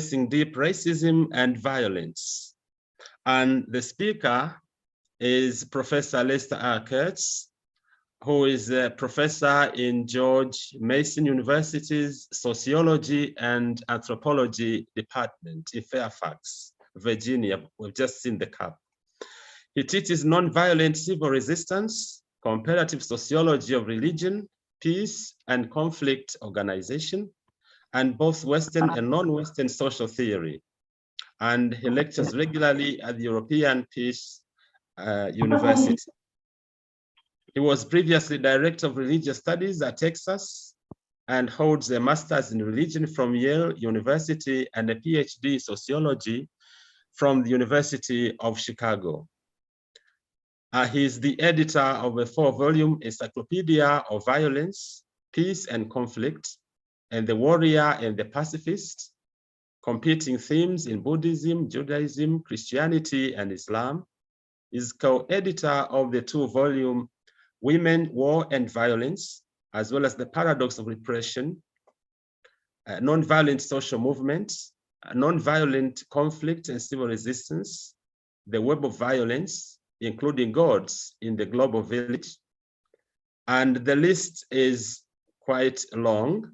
Facing Deep Racism and Violence. And the speaker is Professor Lester R. Kurtz, who is a professor in George Mason University's Sociology and Anthropology Department in Fairfax, Virginia. We've just seen the cap. He teaches nonviolent civil resistance, comparative sociology of religion, peace and conflict organization, and both Western and non-Western social theory. And he lectures regularly at the European Peace University. He was previously Director of Religious Studies at Texas and holds a Master's in Religion from Yale University and a PhD in Sociology from the University of Chicago. He is the editor of a 4-volume Encyclopedia of Violence, Peace and Conflict, and The Warrior and the Pacifist, Competing Themes in Buddhism, Judaism, Christianity, and Islam. Is co-editor of the 2-volume Women, War, and Violence, as well as The Paradox of Repression, Nonviolent Social Movements, Nonviolent Conflict and Civil Resistance, The Web of Violence, including Gods in the Global Village. And the list is quite long.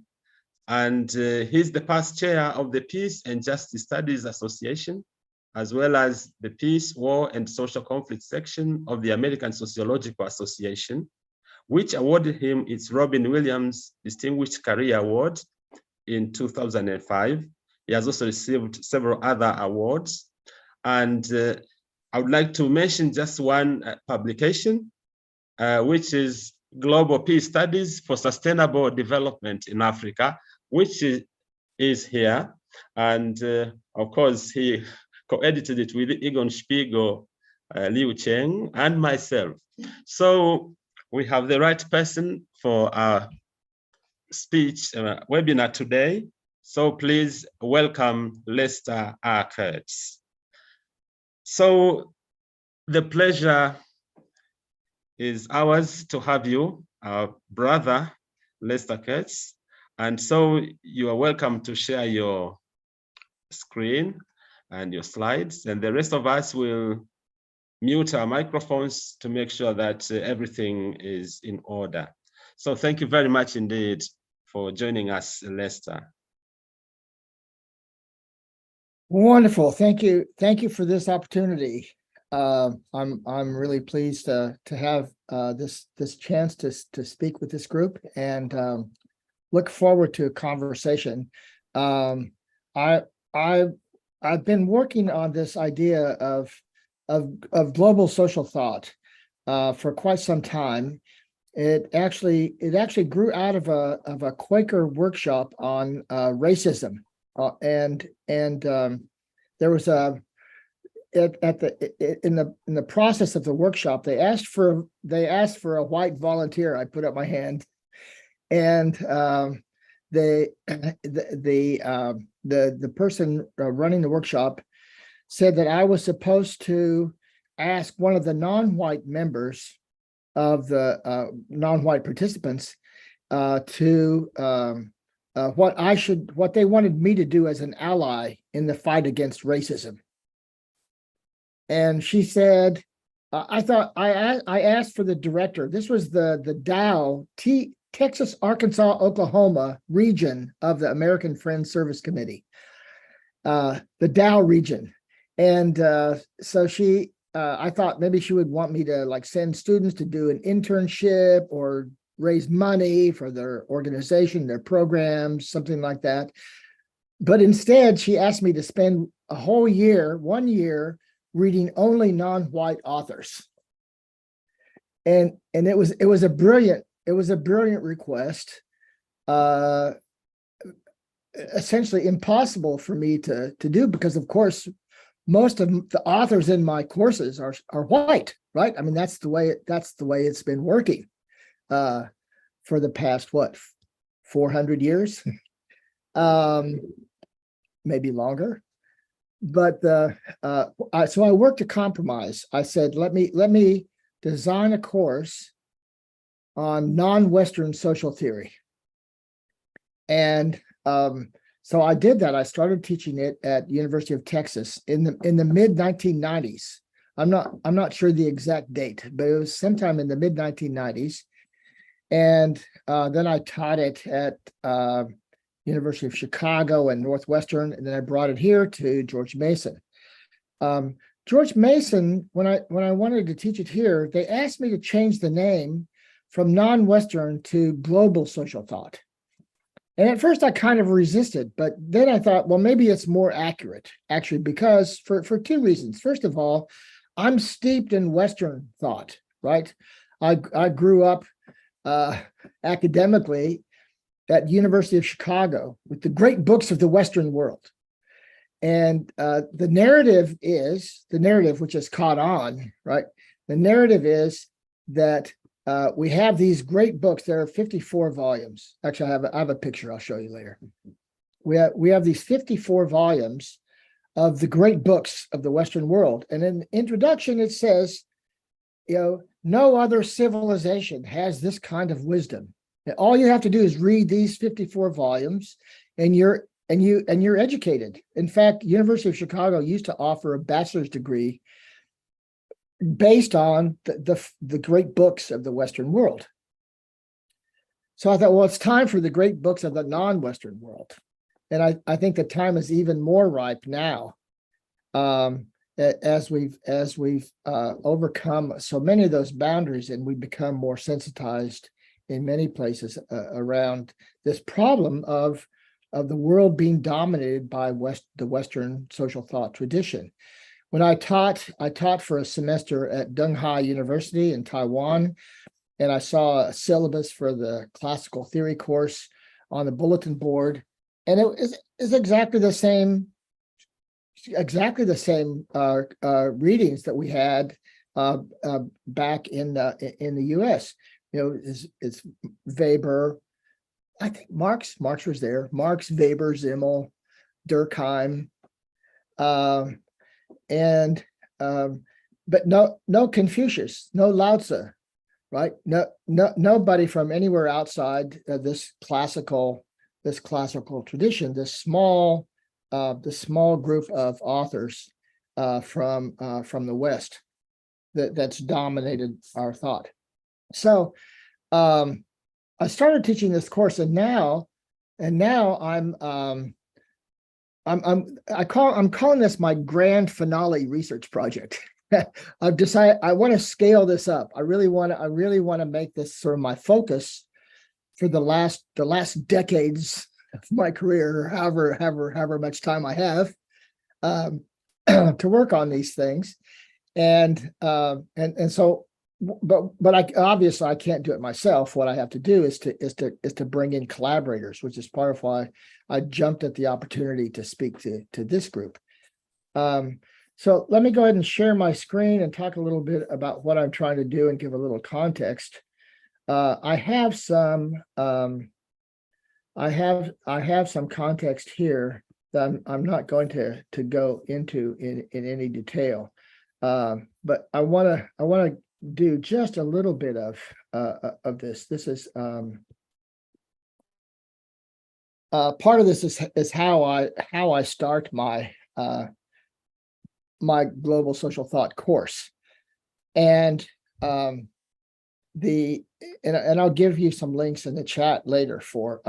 And he's the past chair of the Peace and Justice Studies Association, as well as the Peace, War, and Social Conflict section of the American Sociological Association, which awarded him its Robin Williams Distinguished Career Award in 2005. He has also received several other awards. And I would like to mention just one publication, which is Global Peace Studies for Sustainable Development in Africa, which is here. And of course, he co-edited it with Egon Spiegel, Liu Cheng, and myself. So we have the right person for our speech webinar today. So please welcome Lester R. Kurtz. So the pleasure is ours to have you, our brother, Lester Kurtz. And so you are welcome to share your screen and your slides, and the rest of us will mute our microphones to make sure that everything is in order. So thank you very much indeed for joining us, Lester. Wonderful. Thank you. Thank you for this opportunity. I'm really pleased to have this chance to speak with this group, and look forward to a conversation. I've been working on this idea of global social thought for quite some time. It actually grew out of a Quaker workshop on racism, and there was in the process of the workshop, they asked for a white volunteer. I put up my hand, and the person running the workshop said that I was supposed to ask one of the non-white members of the non-white participants what they wanted me to do as an ally in the fight against racism. And she said, I asked for the director. This was the Dow, Texas, Arkansas, Oklahoma region of the American Friends Service Committee, the Dow region. And so I thought maybe she would want me to send students to do an internship or raise money for their organization, their programs, something like that. But instead, she asked me to spend a whole year, 1 year, reading only non-white authors. And it was a brilliant request, essentially impossible for me to do, because of course most of the authors in my courses are white, right? I mean, that's the way it's been working for the past 400 years, maybe longer. But so I worked a compromise. I said, let me design a course on non-Western social theory. And So I did that. I started teaching it at University of Texas in the mid 1990s. I'm not sure the exact date, but it was sometime in the mid 1990s. And then I taught it at University of Chicago and Northwestern, and then I brought it here to George Mason. George Mason, when I wanted to teach it here, they asked me to change the name from non-Western to global social thought. And at first I kind of resisted, but then I thought, well, maybe it's more accurate, actually, because for two reasons. First of all, I'm steeped in Western thought, right? I grew up academically at University of Chicago with the great books of the Western world. And the narrative, which has caught on, right? The narrative is that we have these great books. There are 54 volumes. Actually, I have a picture I'll show you later. We have these 54 volumes of the great books of the Western world. And in the introduction, it says, no other civilization has this kind of wisdom. And all you have to do is read these 54 volumes, and you're educated. In fact, University of Chicago used to offer a bachelor's degree based on the great books of the Western world. So I thought, well, it's time for the great books of the non-Western world. And I think the time is even more ripe now, as we've overcome so many of those boundaries, and we become more sensitized in many places around this problem of the world being dominated by the Western social thought tradition. When I taught for a semester at Dunhai University in Taiwan, and I saw a syllabus for the classical theory course on the bulletin board, and it is exactly the same readings that we had back in the U.S. It's Weber. I think Marx was there. Marx, Weber, Zimmel, Durkheim, but no Confucius, no Lao Tzu, right? Nobody from anywhere outside this classical tradition. This small group of authors from the West that's dominated our thought. So I started teaching this course, and now I'm calling this my grand finale research project. I've decided I want to scale this up. I really want to make this sort of my focus for the last decades of my career, however much time I have to work on these things, and so. But I obviously I can't do it myself. What I have to do is to bring in collaborators, which is part of why I jumped at the opportunity to speak to this group. So let me go ahead and share my screen and talk a little bit about what I'm trying to do and give a little context. I have some context here that I'm not going to go into in any detail, but I want to do just a little bit of this. This is part of this is how I start my my global social thought course, and I'll give you some links in the chat later for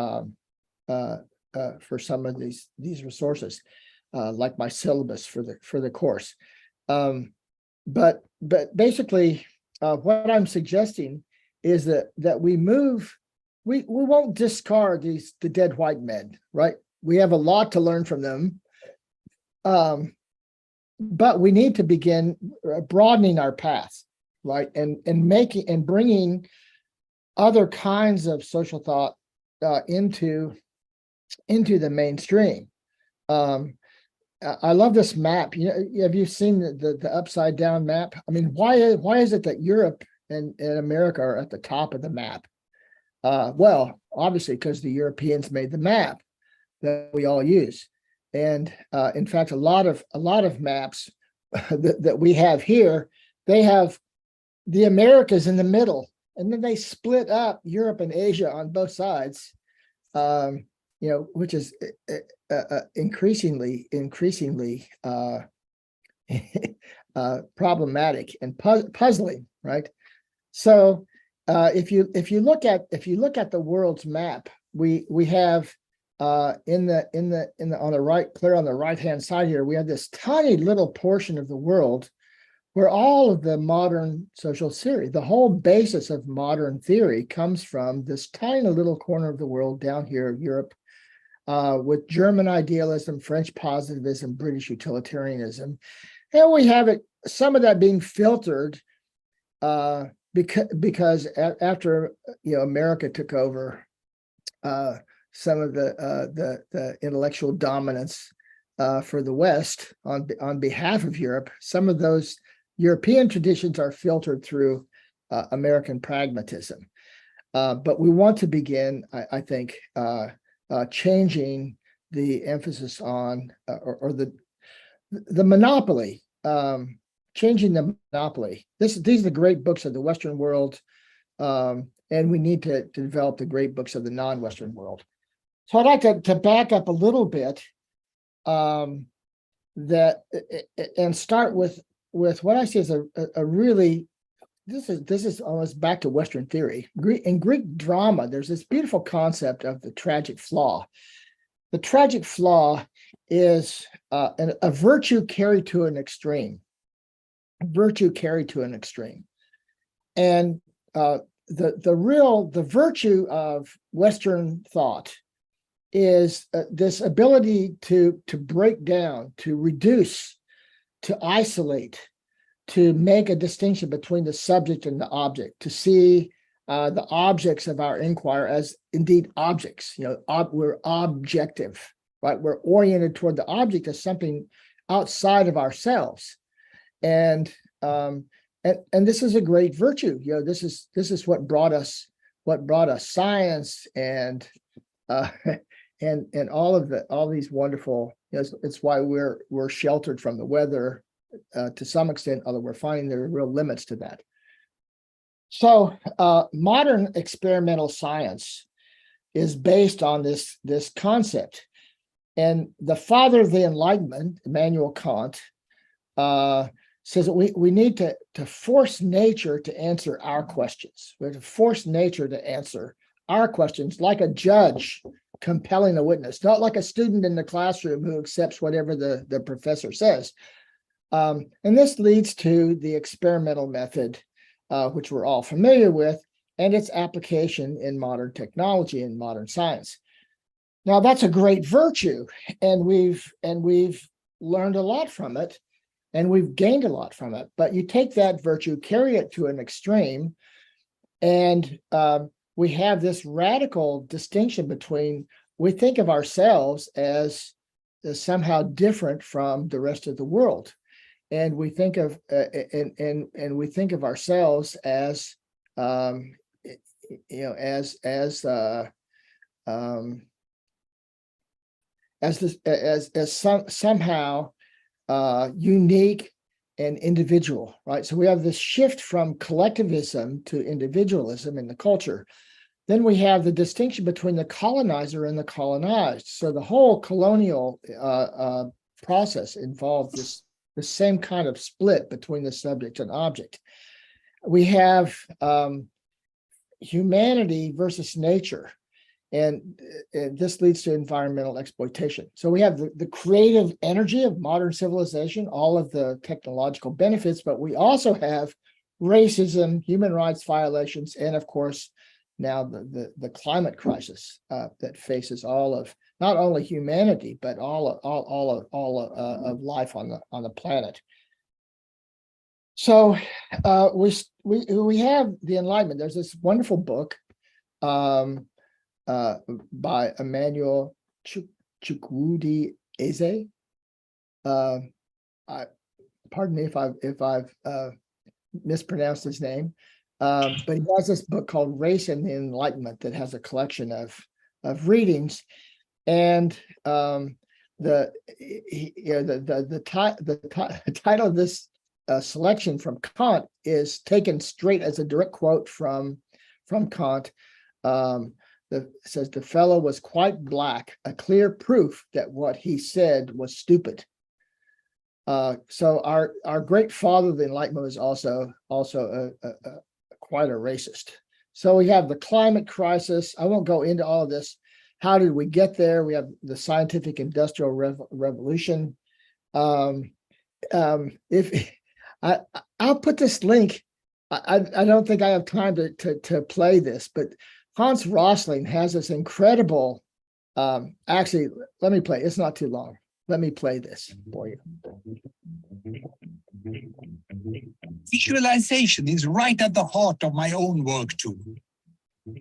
some of these resources, like my syllabus for the course. But basically, what I'm suggesting is that we won't discard the dead white men, right? We have a lot to learn from them, but we need to begin broadening our path, right? And bringing other kinds of social thought into the mainstream. I love this map. Have you seen the upside down map? I mean, why is it that Europe and America are at the top of the map? Well, obviously because the Europeans made the map that we all use, and in fact, a lot of maps that we have here, they have the Americas in the middle, and then they split up Europe and Asia on both sides. which is increasingly problematic and puzzling, right? So if you look at the world's map, we have on the right, clear on the right hand side here, we have this tiny little portion of the world where all of the modern social theory, the whole basis of modern theory, comes from this tiny little corner of the world down here, Europe, with German idealism, French positivism, British utilitarianism. And we have some of that being filtered because after America took over some of the intellectual dominance for the West on behalf of Europe, some of those European traditions are filtered through American pragmatism. But we want to begin, I think, changing the emphasis on or the monopoly, changing the monopoly. These are the great books of the Western world, and we need to develop the great books of the non-Western world. So I'd like to back up a little bit, and start with what I see as a really, this is almost back to Western theory. In Greek drama, there's this beautiful concept of the tragic flaw. The tragic flaw is a virtue carried to an extreme. Virtue carried to an extreme, and the virtue of Western thought is this ability to break down, to reduce, to isolate, to make a distinction between the subject and the object, to see the objects of our inquiry as indeed objects. We're objective, right? We're oriented toward the object as something outside of ourselves, and this is a great virtue. This is what brought us science and all these wonderful. It's why we're sheltered from the weather to some extent, although we're finding there are real limits to that. So modern experimental science is based on this concept, and the father of the Enlightenment, Immanuel Kant, says that we need to force nature to answer our questions. We have to force nature to answer our questions like a judge compelling a witness, not like a student in the classroom who accepts whatever the professor says. And this leads to the experimental method, which we're all familiar with, and its application in modern technology and modern science. Now, that's a great virtue, and we've learned a lot from it, and we've gained a lot from it. But you take that virtue, carry it to an extreme, and we have this radical distinction between, we think of ourselves as somehow different from the rest of the world, and we think of and we think of ourselves as somehow unique and individual, right? So we have this shift from collectivism to individualism in the culture. Then we have the distinction between the colonizer and the colonized. So the whole colonial process involved the same kind of split between the subject and object. We have humanity versus nature, and this leads to environmental exploitation. So we have the creative energy of modern civilization, all of the technological benefits, but we also have racism, human rights violations, and of course, now the climate crisis that faces all of not only humanity but all of life on the planet. So we have the Enlightenment. There's this wonderful book by Emmanuel Chukwudi Eze. Pardon me if I've mispronounced his name. But he has this book called Race and the Enlightenment that has a collection of readings, and the title of this selection from Kant is taken straight as a direct quote from Kant. It says the fellow was quite black, a clear proof that what he said was stupid. So our great father of the Enlightenment was also quite a racist. So we have the climate crisis. I won't go into all of this. How did we get there? We have the scientific industrial revolution. If I'll put this link, I don't think I have time to play this, but Hans Rosling has this incredible. Actually, let me play. It's not too long. Let me play this for you. Visualization is right at the heart of my own work too.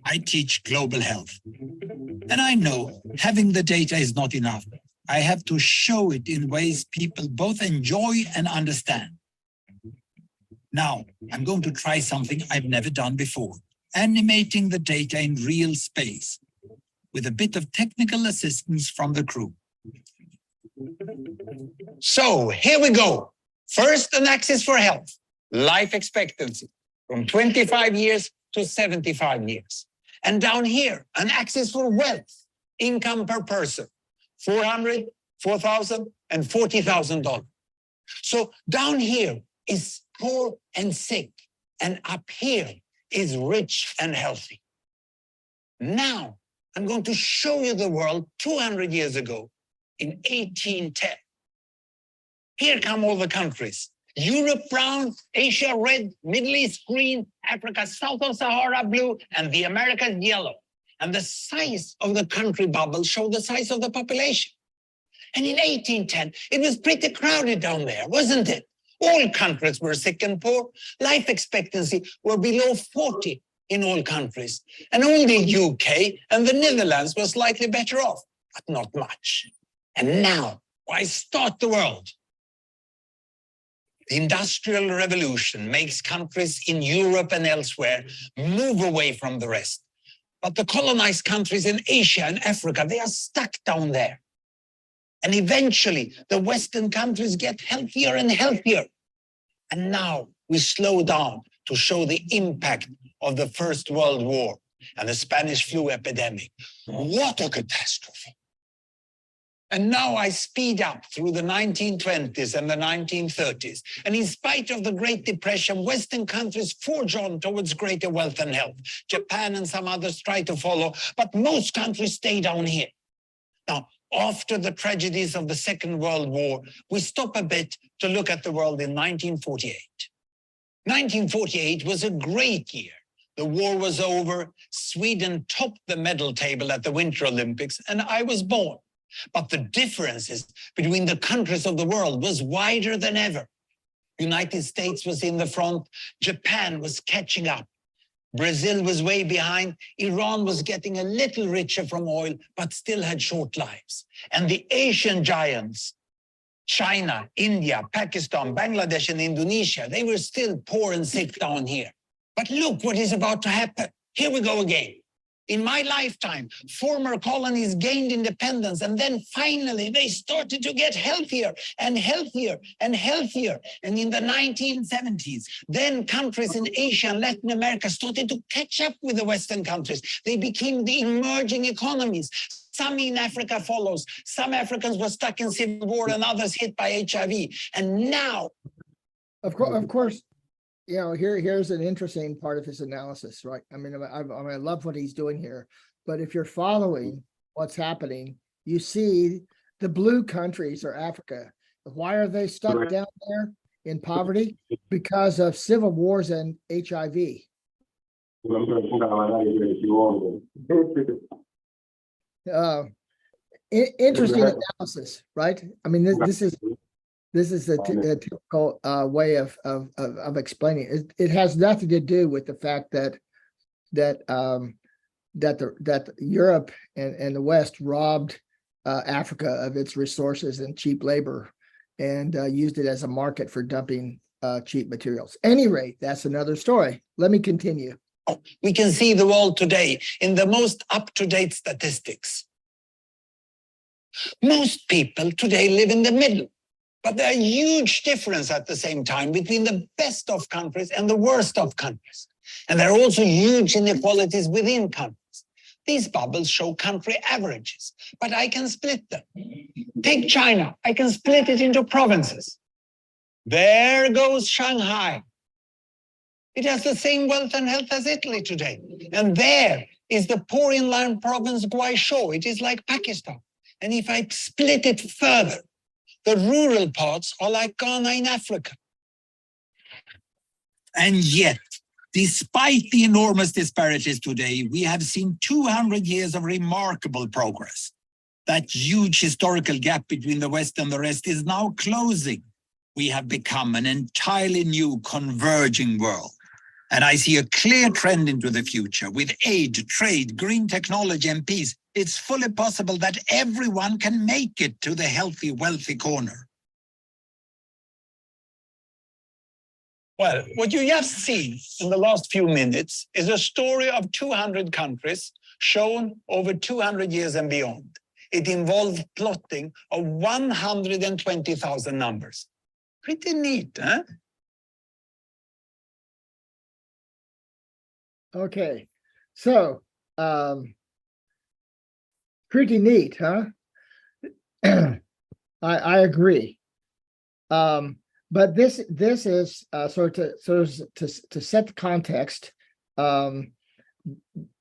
I teach global health. And I know having the data is not enough. I have to show it in ways people both enjoy and understand. Now, I'm going to try something I've never done before, animating the data in real space, with a bit of technical assistance from the crew. So, here we go. First, an axis for health, life expectancy, from 25 years to 75 years. And down here, an axis for wealth, income per person, $400, $4,000, and $40,000. So down here is poor and sick, and up here is rich and healthy. Now, I'm going to show you the world 200 years ago in 1810. Here come all the countries. Europe brown, Asia red, Middle East green, Africa south of Sahara blue, and the Americas yellow. And the size of the country bubbles show the size of the population. And in 1810, it was pretty crowded down there, wasn't it? All countries were sick and poor. Life expectancy were below 40 in all countries. And only UK and the Netherlands were slightly better off, but not much. And now, why start the world? The Industrial Revolution makes countries in Europe and elsewhere move away from the rest. But the colonized countries in Asia and Africa, they are stuck down there. And eventually, the Western countries get healthier and healthier. And now we slow down to show the impact of the First World War and the Spanish flu epidemic. What a catastrophe. And now I speed up through the 1920s and the 1930s. And in spite of the Great Depression, Western countries forge on towards greater wealth and health. Japan and some others try to follow, but most countries stay down here. Now, after the tragedies of the Second World War, we stop a bit to look at the world in 1948. 1948 was a great year. The war was over, Sweden topped the medal table at the Winter Olympics, and I was born. But the differences between the countries of the world was wider than ever. United States was in the front, Japan was catching up. Brazil was way behind, Iran was getting a little richer from oil, but still had short lives. And the Asian giants, China, India, Pakistan, Bangladesh, and Indonesia, they were still poor and sick down here. But look what is about to happen. Here we go again. In my lifetime, former colonies gained independence, and then finally they started to get healthier and healthier and healthier. And in the 1970s, then countries in Asia and Latin America started to catch up with the Western countries. They became the emerging economies. Some in Africa follows. Some Africans were stuck in civil war and others hit by HIV. And now... Of course. You know, here's an interesting part of his analysis, right? I mean, I love what he's doing here, but if you're following what's happening, you see the blue countries are Africa. Why are they stuck down there in poverty? Because of civil wars and HIV. Interesting analysis, right? I mean, this is the typical way of explaining it. It has nothing to do with the fact that Europe and the West robbed Africa of its resources and cheap labor, and used it as a market for dumping cheap materials. At any rate, that's another story. Let me continue. We can see the world today in the most up-to-date statistics. Most people today live in the middle. But there are huge differences at the same time between the best of countries and the worst of countries. And there are also huge inequalities within countries. These bubbles show country averages, but I can split them. Take China, I can split it into provinces. There goes Shanghai. It has the same wealth and health as Italy today. And there is the poor inland province Guizhou. It is like Pakistan. And if I split it further, the rural parts are like Ghana in Africa. And yet, despite the enormous disparities today, we have seen 200 years of remarkable progress. That huge historical gap between the West and the rest is now closing. We have become an entirely new converging world. And I see a clear trend into the future. With aid, trade, green technology, and peace, it's fully possible that everyone can make it to the healthy, wealthy corner. Well, what you have seen in the last few minutes is a story of 200 countries shown over 200 years and beyond. It involved plotting of 120,000 numbers. Pretty neat, huh? Okay, so pretty neat, huh? I agree. But this is to set the context.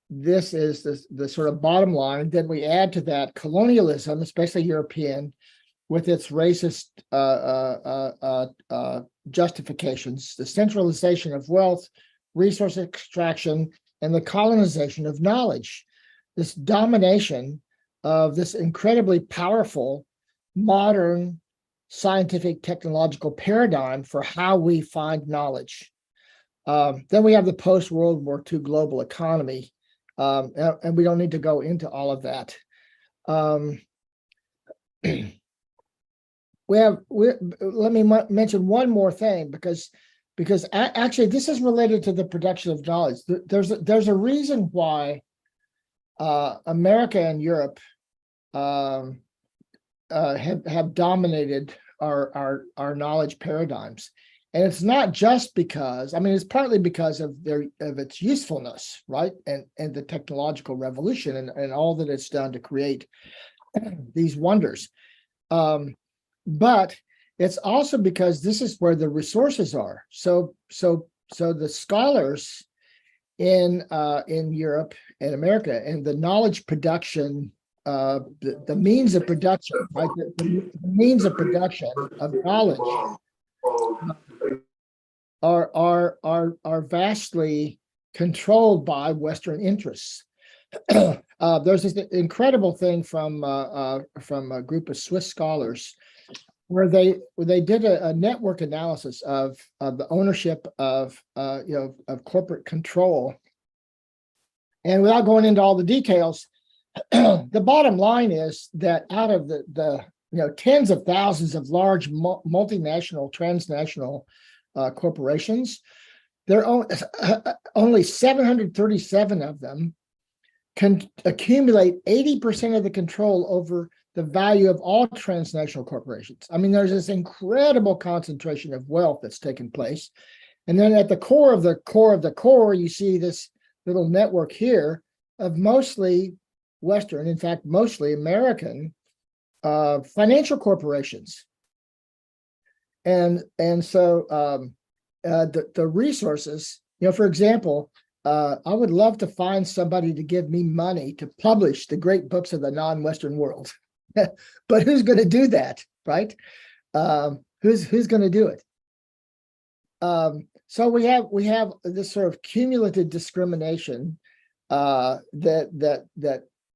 This is the sort of bottom line. Then we add to that colonialism, especially European, with its racist justifications, the centralization of wealth, resource extraction, and the colonization of knowledge. This domination of this incredibly powerful modern scientific technological paradigm for how we find knowledge. Then we have the post-World War II global economy, and we don't need to go into all of that. Let me mention one more thing, because actually this is related to the production of knowledge. There's a reason why America and Europe have dominated our knowledge paradigms, and it's not just because, I mean, it's partly because of its usefulness, right, and the technological revolution and all that it's done to create these wonders, but it's also because this is where the resources are. So the scholars in Europe and America, and the knowledge production, the means of production, right? The means of production of knowledge are vastly controlled by Western interests. There's this incredible thing from a group of Swiss scholars where they did a network analysis of the ownership of corporate control. And without going into all the details, the bottom line is that out of the tens of thousands of large multinational, transnational corporations, there are only 737 of them can accumulate 80% of the control over the value of all transnational corporations. I mean, there's this incredible concentration of wealth that's taken place. And then at the core of the core, you see this little network here of mostly Western, in fact, mostly American financial corporations. And so the resources, for example, I would love to find somebody to give me money to publish the great books of the non-Western world. But who's going to do that, right? Who's going to do it? So we have this sort of cumulative discrimination that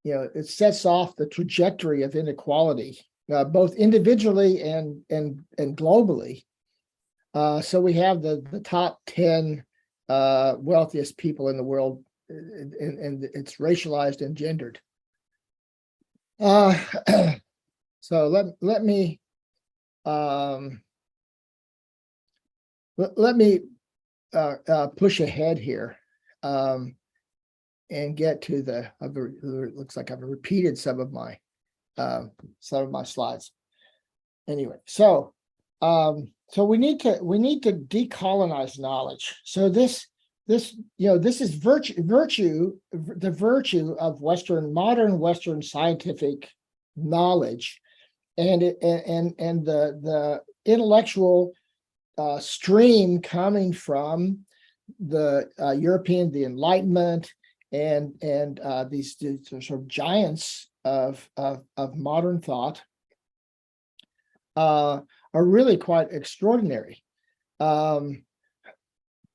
it sets off the trajectory of inequality, both individually and globally. So we have the top 10 wealthiest people in the world, and it's racialized and gendered. So let me push ahead here and get to it looks like I've repeated some of my slides. Anyway, so we need to decolonize knowledge. So this this is the virtue of modern Western scientific knowledge, and the intellectual stream coming from the the Enlightenment and these sort of giants of modern thought are really quite extraordinary.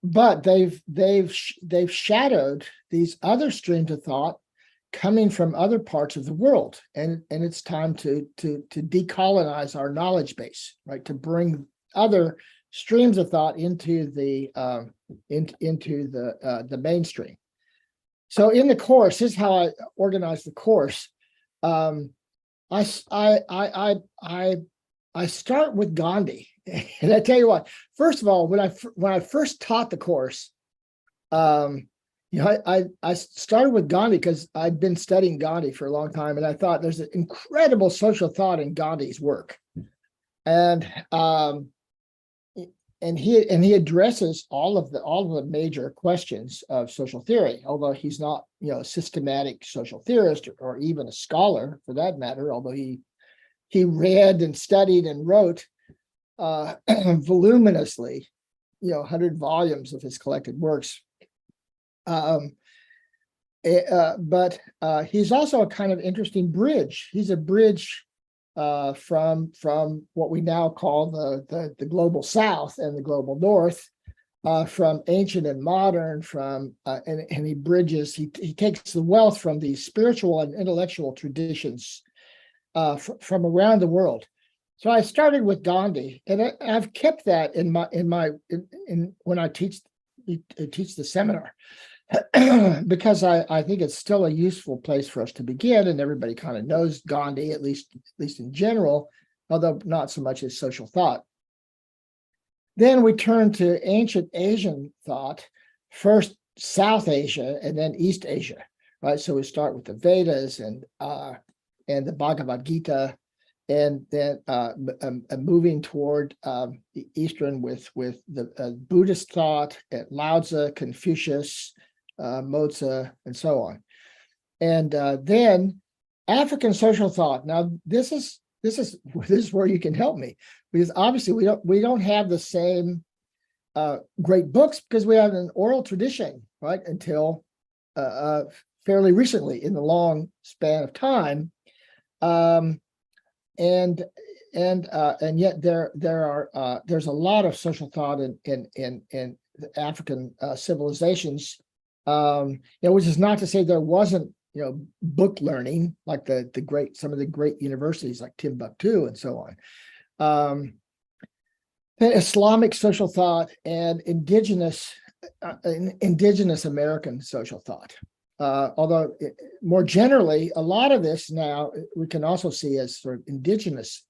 But they've shadowed these other streams of thought coming from other parts of the world, and it's time to decolonize our knowledge base, right? To bring other streams of thought into the mainstream. So in the course, this is how I organize the course. I start with Gandhi, and I tell you what. First of all, when I first taught the course, I started with Gandhi because I'd been studying Gandhi for a long time, and I thought there's an incredible social thought in Gandhi's work, and he addresses all of the major questions of social theory, although he's not a systematic social theorist or even a scholar for that matter, although he read and studied and wrote voluminously, 100 volumes of his collected works. But he's also a kind of interesting bridge. He's a bridge from what we now call the global South and the global North, from ancient and modern, and he bridges. He takes the wealth from these spiritual and intellectual traditions from around the world. So I started with Gandhi, and I've kept that in when I teach the seminar, because I think it's still a useful place for us to begin, and everybody kind of knows Gandhi, at least in general, although not so much as social thought. Then we turn to ancient Asian thought, first South Asia and then East Asia, right? So we start with the Vedas and the Bhagavad Gita, and then moving toward the Eastern with the Buddhist thought, Lao Tzu, Confucius, Mozi, and so on. And then African social thought. Now this is where you can help me, because obviously we don't have the same great books, because we have an oral tradition, right, until fairly recently in the long span of time. And yet there's a lot of social thought in African civilizations, which is not to say there wasn't book learning like some of the great universities like Timbuktu and so on. Islamic social thought and indigenous American social thought. Although more generally, a lot of this now we can also see as sort of indigenous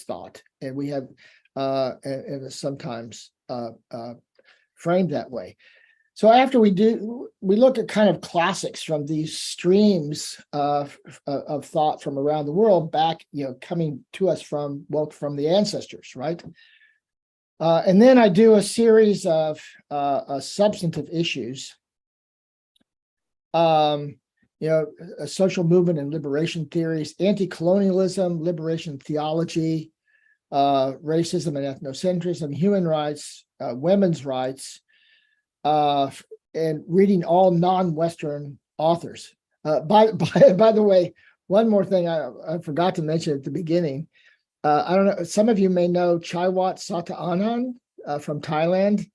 thought, and we have and is sometimes framed that way. So after we look at kind of classics from these streams of thought from around the world, back coming to us from the ancestors, right? And then I do a series of substantive issues. Social movement and liberation theories, anti-colonialism, liberation theology, racism and ethnocentrism, human rights, women's rights, and reading all non-Western authors. By the way, one more thing I forgot to mention at the beginning. I don't know, some of you may know Chaiwat Sataanand from Thailand,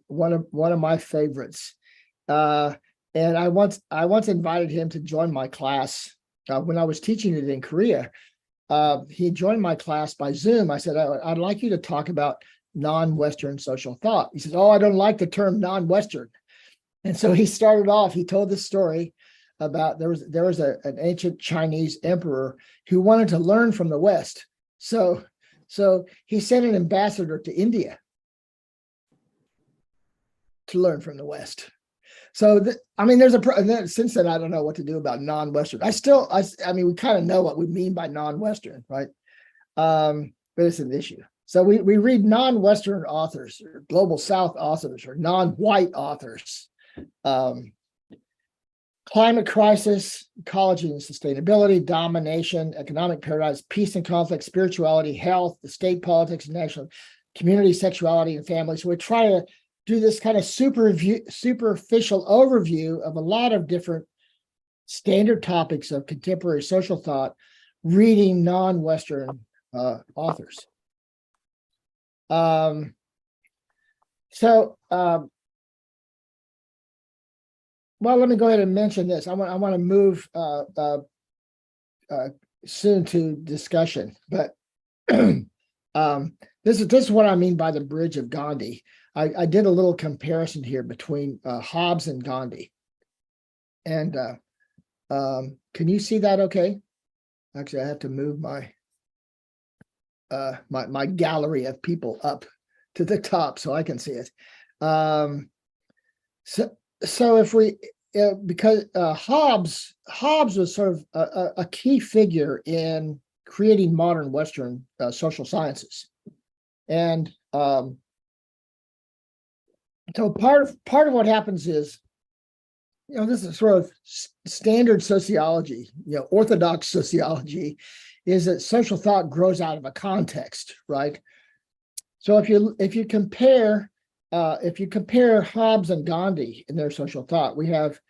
one of my favorites. And I once invited him to join my class when I was teaching it in Korea. He joined my class by Zoom. I said, I'd like you to talk about non-Western social thought. He says, oh, I don't like the term non-Western. And so he started off, he told this story about there was an ancient Chinese emperor who wanted to learn from the West. So he sent an ambassador to India to learn from the West. So, since then, I don't know what to do about non-Western. We kind of know what we mean by non-Western, right? But it's an issue. So we read non-Western authors or global South authors or non-white authors. Climate crisis, ecology and sustainability, domination, economic paradise, peace and conflict, spirituality, health, the state, politics, and national community, sexuality, and family. So we try to do this kind of superficial overview of a lot of different standard topics of contemporary social thought, reading non-Western authors. Well, let me go ahead and mention this. I want to move soon to discussion, but this is what I mean by the bridge of Gandhi. I did a little comparison here between Hobbes and Gandhi, and can you see that? Okay. Actually, I have to move my my gallery of people up to the top so I can see it. So if we, because Hobbes was sort of a key figure in creating modern Western social sciences, and so part of what happens is, this is sort of standard sociology, orthodox sociology, is that social thought grows out of a context, right? So if you compare Hobbes and Gandhi in their social thought, we have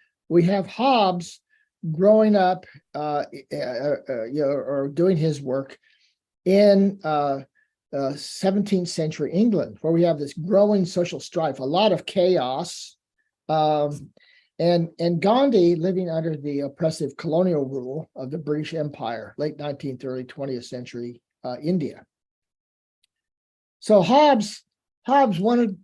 Hobbes growing up, or doing his work in 17th century England, where we have this growing social strife, a lot of chaos, and Gandhi living under the oppressive colonial rule of the British Empire, late 19th, early 20th century India. So Hobbes wanted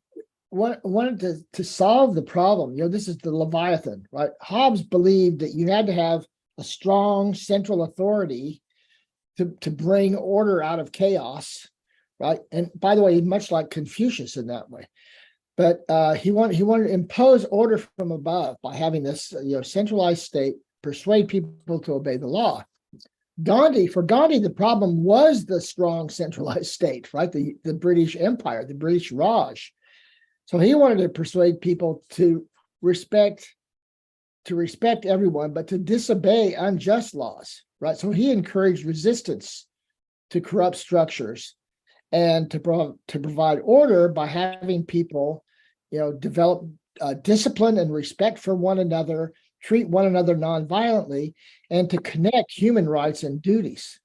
to solve the problem. This is the Leviathan, right? Hobbes believed that you had to have a strong central authority to bring order out of chaos, right? And by the way, much like Confucius in that way. But he wanted to impose order from above by having this centralized state, persuade people to obey the law. For Gandhi, the problem was the strong centralized state, right? The British Empire, the British Raj. So he wanted to persuade people to respect everyone, but to disobey unjust laws, right? So he encouraged resistance to corrupt structures and to provide order by having people, develop discipline and respect for one another, treat one another nonviolently, and to connect human rights and duties.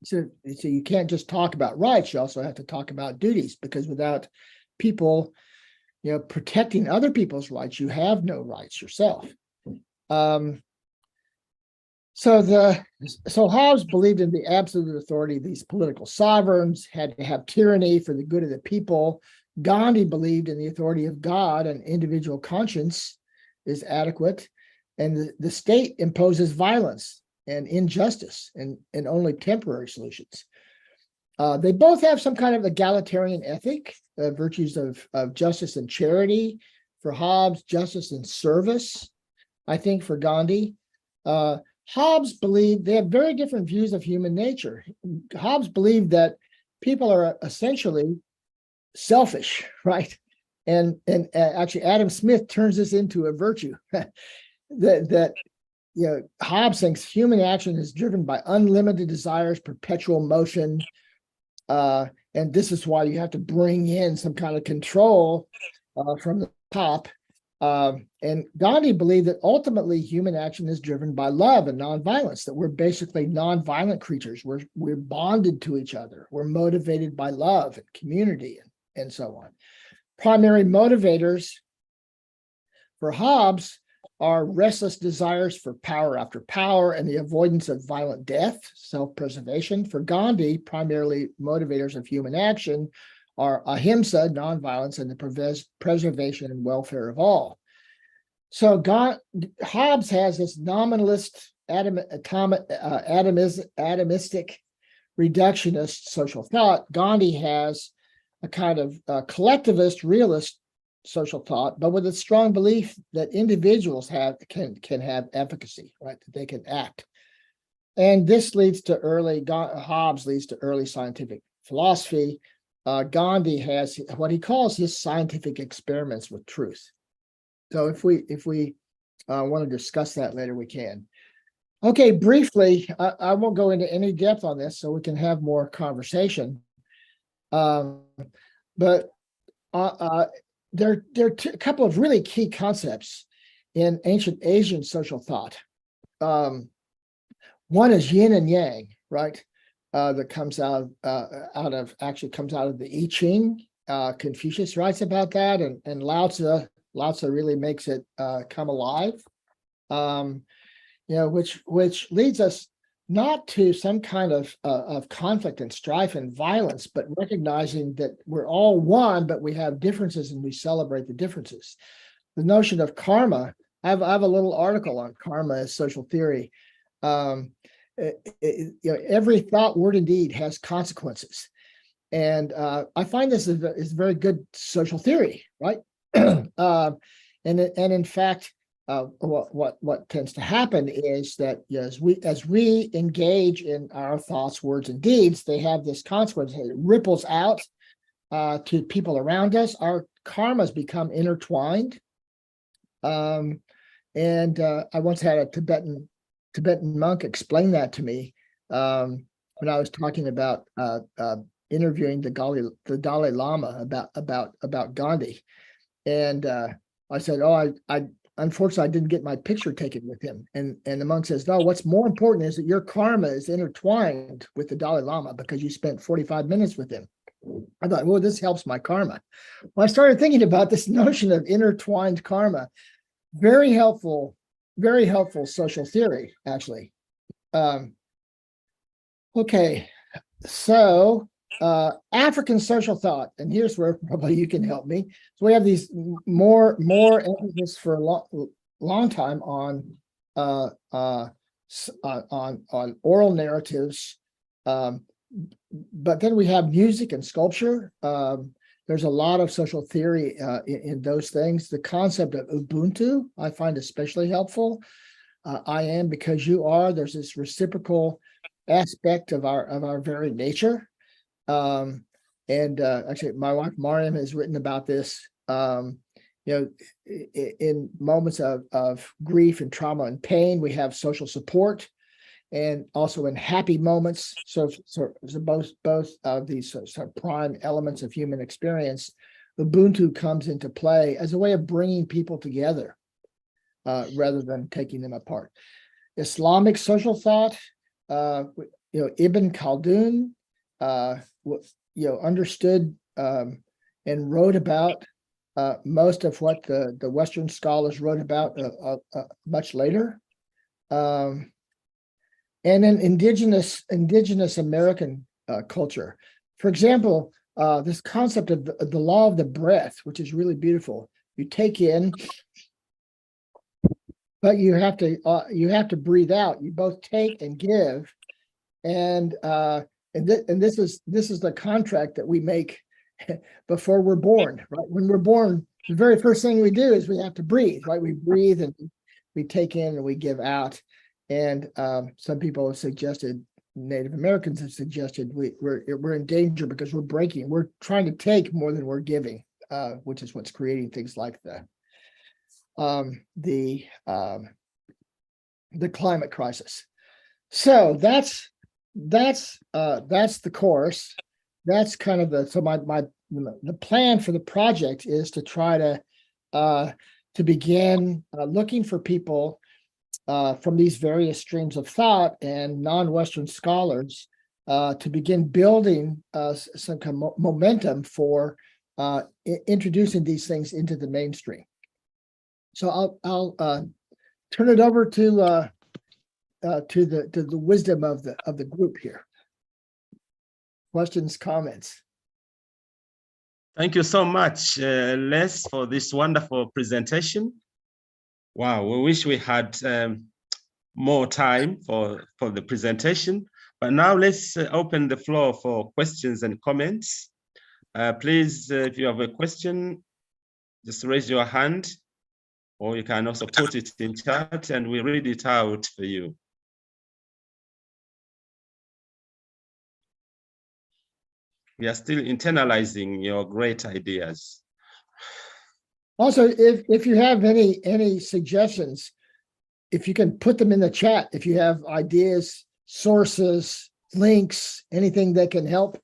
So you can't just talk about rights, you also have to talk about duties, because without people, protecting other people's rights, you have no rights yourself. So Hobbes believed in the absolute authority of these political sovereigns, had to have tyranny for the good of the people. Gandhi believed in the authority of God, and individual conscience is adequate, and the state imposes violence and injustice and only temporary solutions. They both have some kind of egalitarian ethic, virtues of justice and charity. For Hobbes, justice and service, I think, for Gandhi. Hobbes believed they have very different views of human nature. Hobbes believed that people are essentially selfish, right? And actually, Adam Smith turns this into a virtue. that Hobbes thinks human action is driven by unlimited desires, perpetual motion, and this is why you have to bring in some kind of control from the top. And Gandhi believed that ultimately human action is driven by love and nonviolence, that we're basically nonviolent creatures. We're bonded to each other. We're motivated by love and community and so on. Primary motivators for Hobbes are restless desires for power after power and the avoidance of violent death, self-preservation. For Gandhi, primarily motivators of human action are ahimsa, nonviolence, and the preservation and welfare of all. So Hobbes has this nominalist, atomistic, reductionist social thought. Gandhi has a kind of collectivist, realist social thought, but with a strong belief that individuals can have efficacy, right? That they can act. And this leads to Hobbes leads to early scientific philosophy, Gandhi has what he calls his scientific experiments with truth. So if we want to discuss that later, we can. Okay, briefly, I won't go into any depth on this so we can have more conversation. But there are a couple of really key concepts in ancient Asian social thought. One is yin and yang, right? That comes out of the I Ching. Confucius writes about that, and Lao Tzu really makes it come alive. Which leads us not to some kind of conflict and strife and violence, but recognizing that we're all one, but we have differences and we celebrate the differences. The notion of karma, I have a little article on karma as social theory. Every thought, word, and deed has consequences. And I find this is very good social theory, right? And in fact, what tends to happen is that as we engage in our thoughts, words, and deeds, they have this consequence. It ripples out to people around us. Our karmas become intertwined. And I once had a Tibetan monk explain that to me when I was talking about interviewing the Dalai Lama about Gandhi, and I said, "Oh, I unfortunately, I didn't get my picture taken with him." And the monk says, "No, what's more important is that your karma is intertwined with the Dalai Lama because you spent 45 minutes with him." I thought, well, this helps my karma. Well, I started thinking about this notion of intertwined karma. Very helpful social theory, actually. Okay, so African social thought, and here's where probably you can help me. So we have these more emphasis for a long time on oral narratives, but then we have music and sculpture. There's a lot of social theory in those things. The concept of Ubuntu I find especially helpful. I am because you are. There's this reciprocal aspect of our very nature. Actually, my wife Mariam has written about this. In moments of grief and trauma and pain, we have social support, and also in happy moments. So both of these sort of prime elements of human experience, Ubuntu comes into play as a way of bringing people together rather than taking them apart. Islamic social thought, Ibn Khaldun, understood and wrote about most of what the Western scholars wrote about much later. And then indigenous American culture. For example, this concept of the law of the breath, which is really beautiful. You take in, but you have to breathe out. You both take and give, and this is the contract that we make before we're born. Right, when we're born, the very first thing we do is we have to breathe. Right, we breathe and we take in and we give out. And some people have suggested, Native Americans have suggested, we're in danger because we're trying to take more than we're giving, which is what's creating things like the climate crisis. So that's the course. That's kind of the plan for the project is to try to begin looking for people from these various streams of thought and non-Western scholars to begin building some kind of momentum for introducing these things into the mainstream. So I'll turn it over to the wisdom of the group here. Questions, comments? Thank you so much, Les, for this wonderful presentation. Wow, we wish we had more time for the presentation, but now let's open the floor for questions and comments. Please, if you have a question, just raise your hand, or you can also put it in chat and we read it out for you. We are still internalizing your great ideas. Also, if you have any suggestions, if you can put them in the chat, if you have ideas, sources, links, anything that can help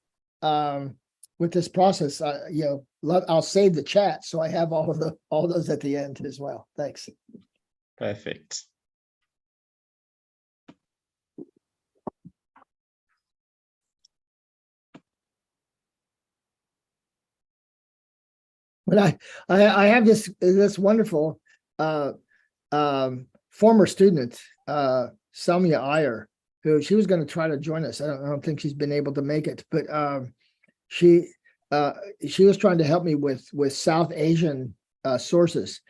with this process, I'll save the chat so I have all those at the end as well. Thanks. Perfect. But I have this wonderful former student, Samia Iyer, who she was going to try to join us. I don't think she's been able to make it, but she was trying to help me with South Asian sources.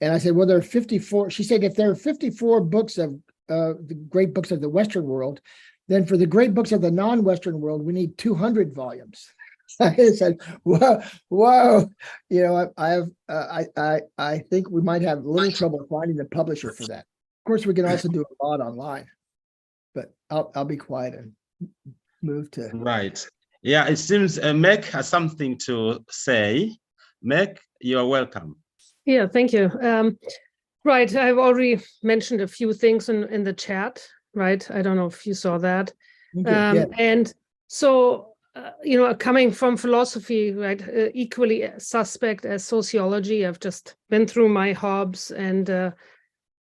And I said, well, there are 54. She said, if there are 54 books of the great books of the Western world, then for the great books of the non-Western world, we need 200 volumes. I said, whoa, I think we might have a little trouble finding the publisher for that. Of course, we can also do a lot online, but I'll be quiet and move to. Right. Yeah, it seems Meg has something to say. Meg, you are welcome. Yeah, thank you. Right, I've already mentioned a few things in the chat, right? I don't know if you saw that. Yeah. And so, coming from philosophy, right, equally suspect as sociology, I've just been through my Hobbes and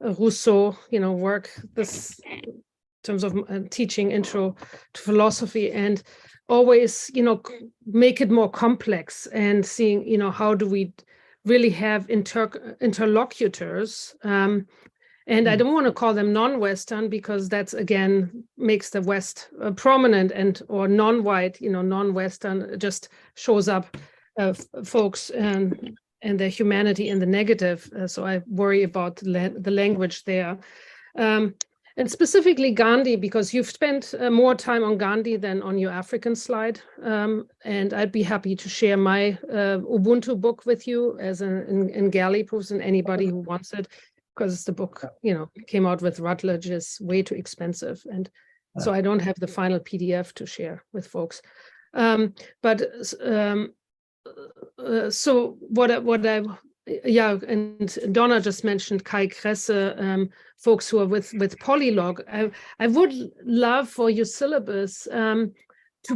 Rousseau, work this in terms of teaching intro to philosophy, and always, make it more complex and seeing, how do we really have interlocutors. And I don't want to call them non-Western because that's, again, makes the West prominent or non-white, non-Western just shows up folks and their humanity in the negative. So I worry about the language there. And specifically Gandhi, because you've spent more time on Gandhi than on your African slide. And I'd be happy to share my Ubuntu book with you as in galley proofs, and anybody who wants it. Because the book, came out with Routledge, is way too expensive. And so I don't have the final PDF to share with folks. So and Donna just mentioned Kai Kresse, folks who are with Polylog. I would love for your syllabus to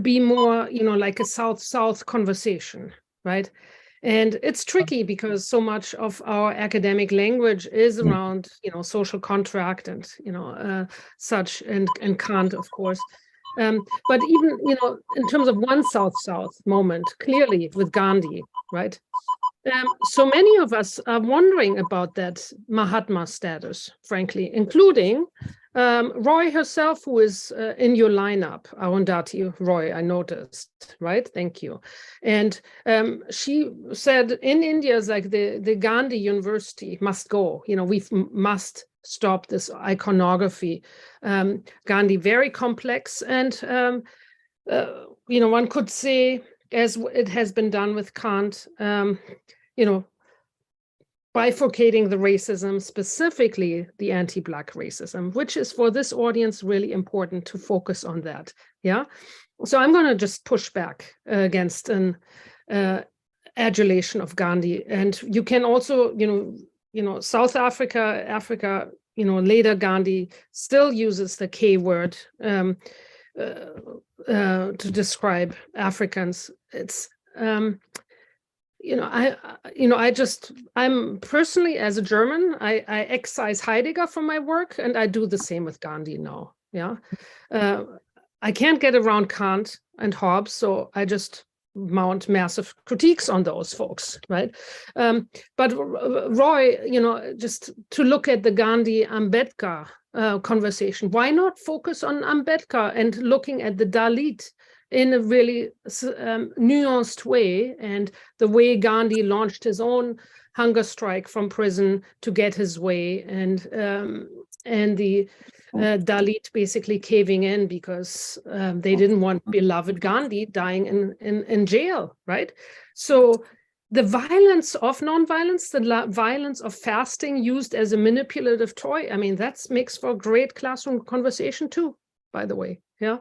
be more, like a South-South conversation, right? And it's tricky because so much of our academic language is around, social contract and, such, and Kant, of course. But even, in terms of one South-South moment, clearly with Gandhi, right? So many of us are wondering about that Mahatma status, frankly, including Roy herself, who is in your lineup, Arundhati Roy, I noticed, right? Thank you. And she said in India, it's like the Gandhi University must go. We must stop this iconography. Gandhi, very complex. And, one could say, as it has been done with Kant, bifurcating the racism, specifically the anti-Black racism, which is for this audience really important to focus on that. Yeah. So I'm going to just push back against an adulation of Gandhi. And you can also, South Africa, later Gandhi still uses the K word to describe Africans. It's I'm personally, as a German, I excise Heidegger from my work, and I do the same with Gandhi now. Yeah, I can't get around Kant and Hobbes, so I just mount massive critiques on those folks, right? But Roy, just to look at the Gandhi-Ambedkar conversation, why not focus on Ambedkar and looking at the Dalit in a really nuanced way, and the way Gandhi launched his own hunger strike from prison to get his way, and the Dalit basically caving in because they didn't want beloved Gandhi dying in jail, right? So the violence of nonviolence, the violence of fasting used as a manipulative toy, I mean, that makes for a great classroom conversation too, by the way, yeah.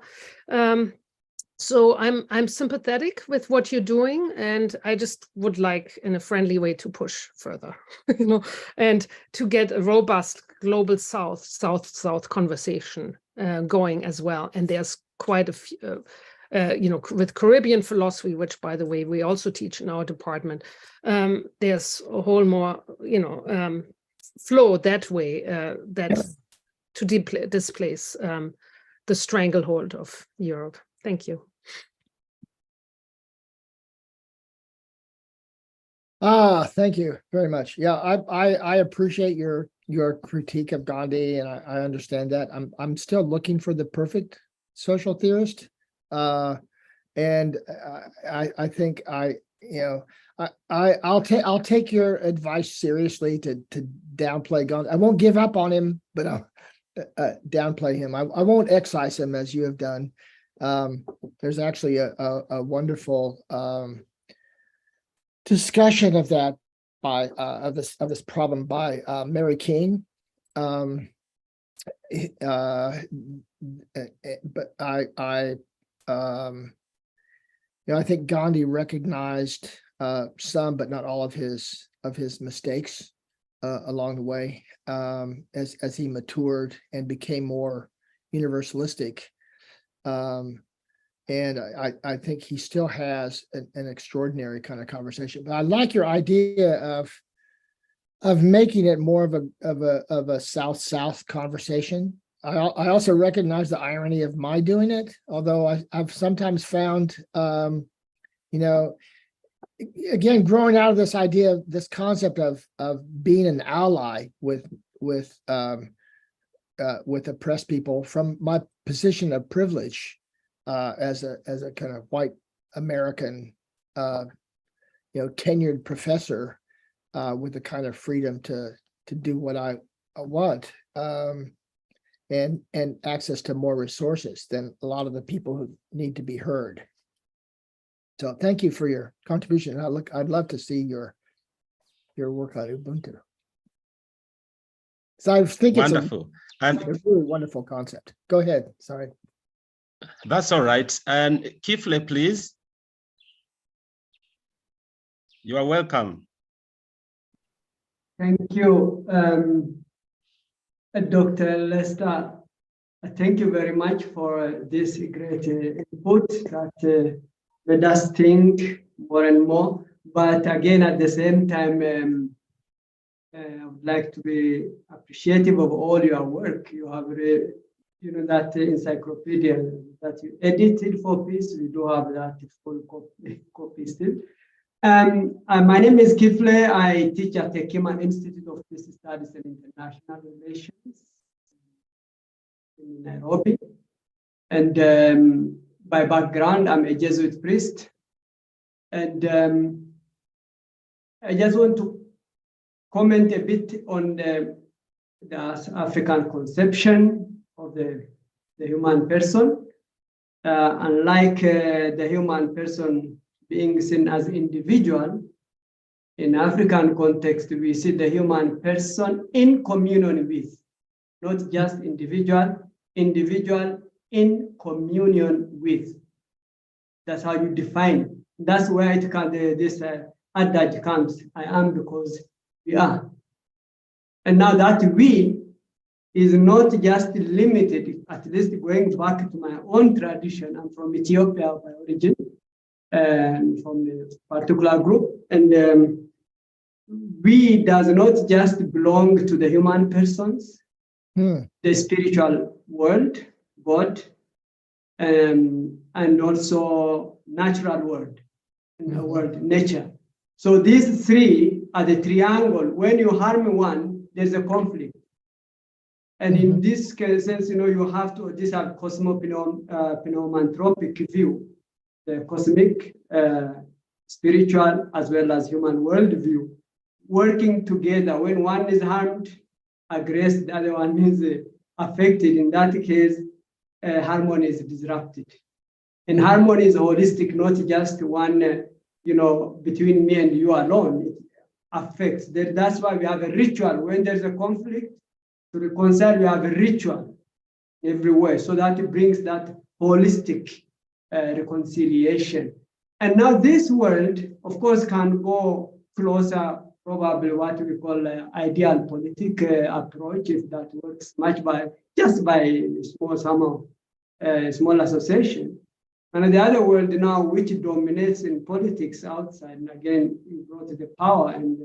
So I'm sympathetic with what you're doing, and I just would like, in a friendly way, to push further, and to get a robust global South conversation going as well. And there's quite a few, with Caribbean philosophy, which, by the way, we also teach in our department. There's a whole more, flow that way to displace the stranglehold of Europe. Thank you. Thank you very much. Yeah, I appreciate your critique of Gandhi, and I understand that. I'm still looking for the perfect social theorist, and I think I'll take your advice seriously to downplay Gandhi. I won't give up on him, but I'll downplay him. I won't excise him as you have done. There's actually a wonderful discussion of that by of this problem by Mary King. But I think Gandhi recognized some, but not all of his mistakes along the way as he matured and became more universalistic. And I think he still has an extraordinary kind of conversation. But I like your idea of making it more of a South-South conversation. I also recognize the irony of my doing it, although I've sometimes found, again, growing out of this idea, this concept of being an ally with oppressed people from my position of privilege. As a kind of white American, tenured professor with the kind of freedom to do what I want, and access to more resources than a lot of the people who need to be heard. So thank you for your contribution. I'd love to see your work on Ubuntu. So I think wonderful. It's a really wonderful concept. Go ahead. Sorry. That's all right. And Kifle, please. You are welcome. Thank you, Dr. Lester. Thank you very much for this great input that made us think more and more. But again, at the same time, I would like to be appreciative of all your work. You have that encyclopedia that you edited for peace. We do have that full copy still. My name is Kifle. I teach at the Kima Institute of Peace Studies and International Relations in Nairobi. And by background, I'm a Jesuit priest. And I just want to comment a bit on the African conception of the human person. Unlike the human person being seen as individual, in African context, we see the human person in communion with, not just individual in communion with. That's how you define. That's where it can, this adage comes, I am because we are. And now that we is not just limited, at least going back to my own tradition. I'm from Ethiopia by origin, and from a particular group. And we does not just belong to the human persons, the spiritual world, God, and also natural world, nature. So these three are the triangle. When you harm one, there's a conflict. And in this sense, you have to, these are cosmopneumanthropic view, the cosmic, spiritual, as well as human world view, working together. When one is harmed, aggressed, the other one is affected. In that case, harmony is disrupted. And harmony is holistic, not just one, between me and you alone. It affects. That's why we have a ritual. When there's a conflict, to reconcile, you have a ritual everywhere. So that it brings that holistic reconciliation. And now this world, of course, can go closer, probably what we call ideal politic approach, if that works much by just by small association. And the other world now, which dominates in politics outside, and again, you brought the power and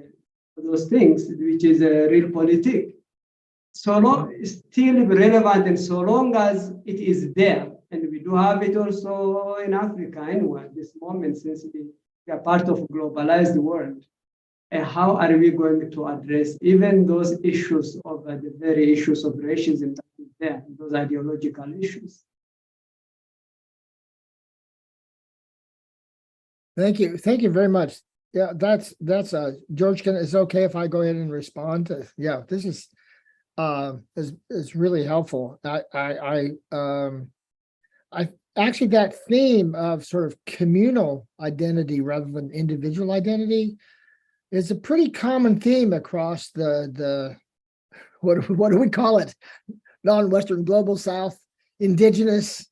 those things, which is real politics. So long, still relevant, and so long as it is there, and we do have it also in Africa anyway, at this moment, since we are part of a globalized world. And how are we going to address even those issues of the very issues of racism that is there, those ideological issues? Thank you. Thank you very much. Yeah, that's George, is it okay if I go ahead and respond to, yeah, this is really helpful. I actually, that theme of sort of communal identity rather than individual identity is a pretty common theme across the what do we call it? Non-Western global South, indigenous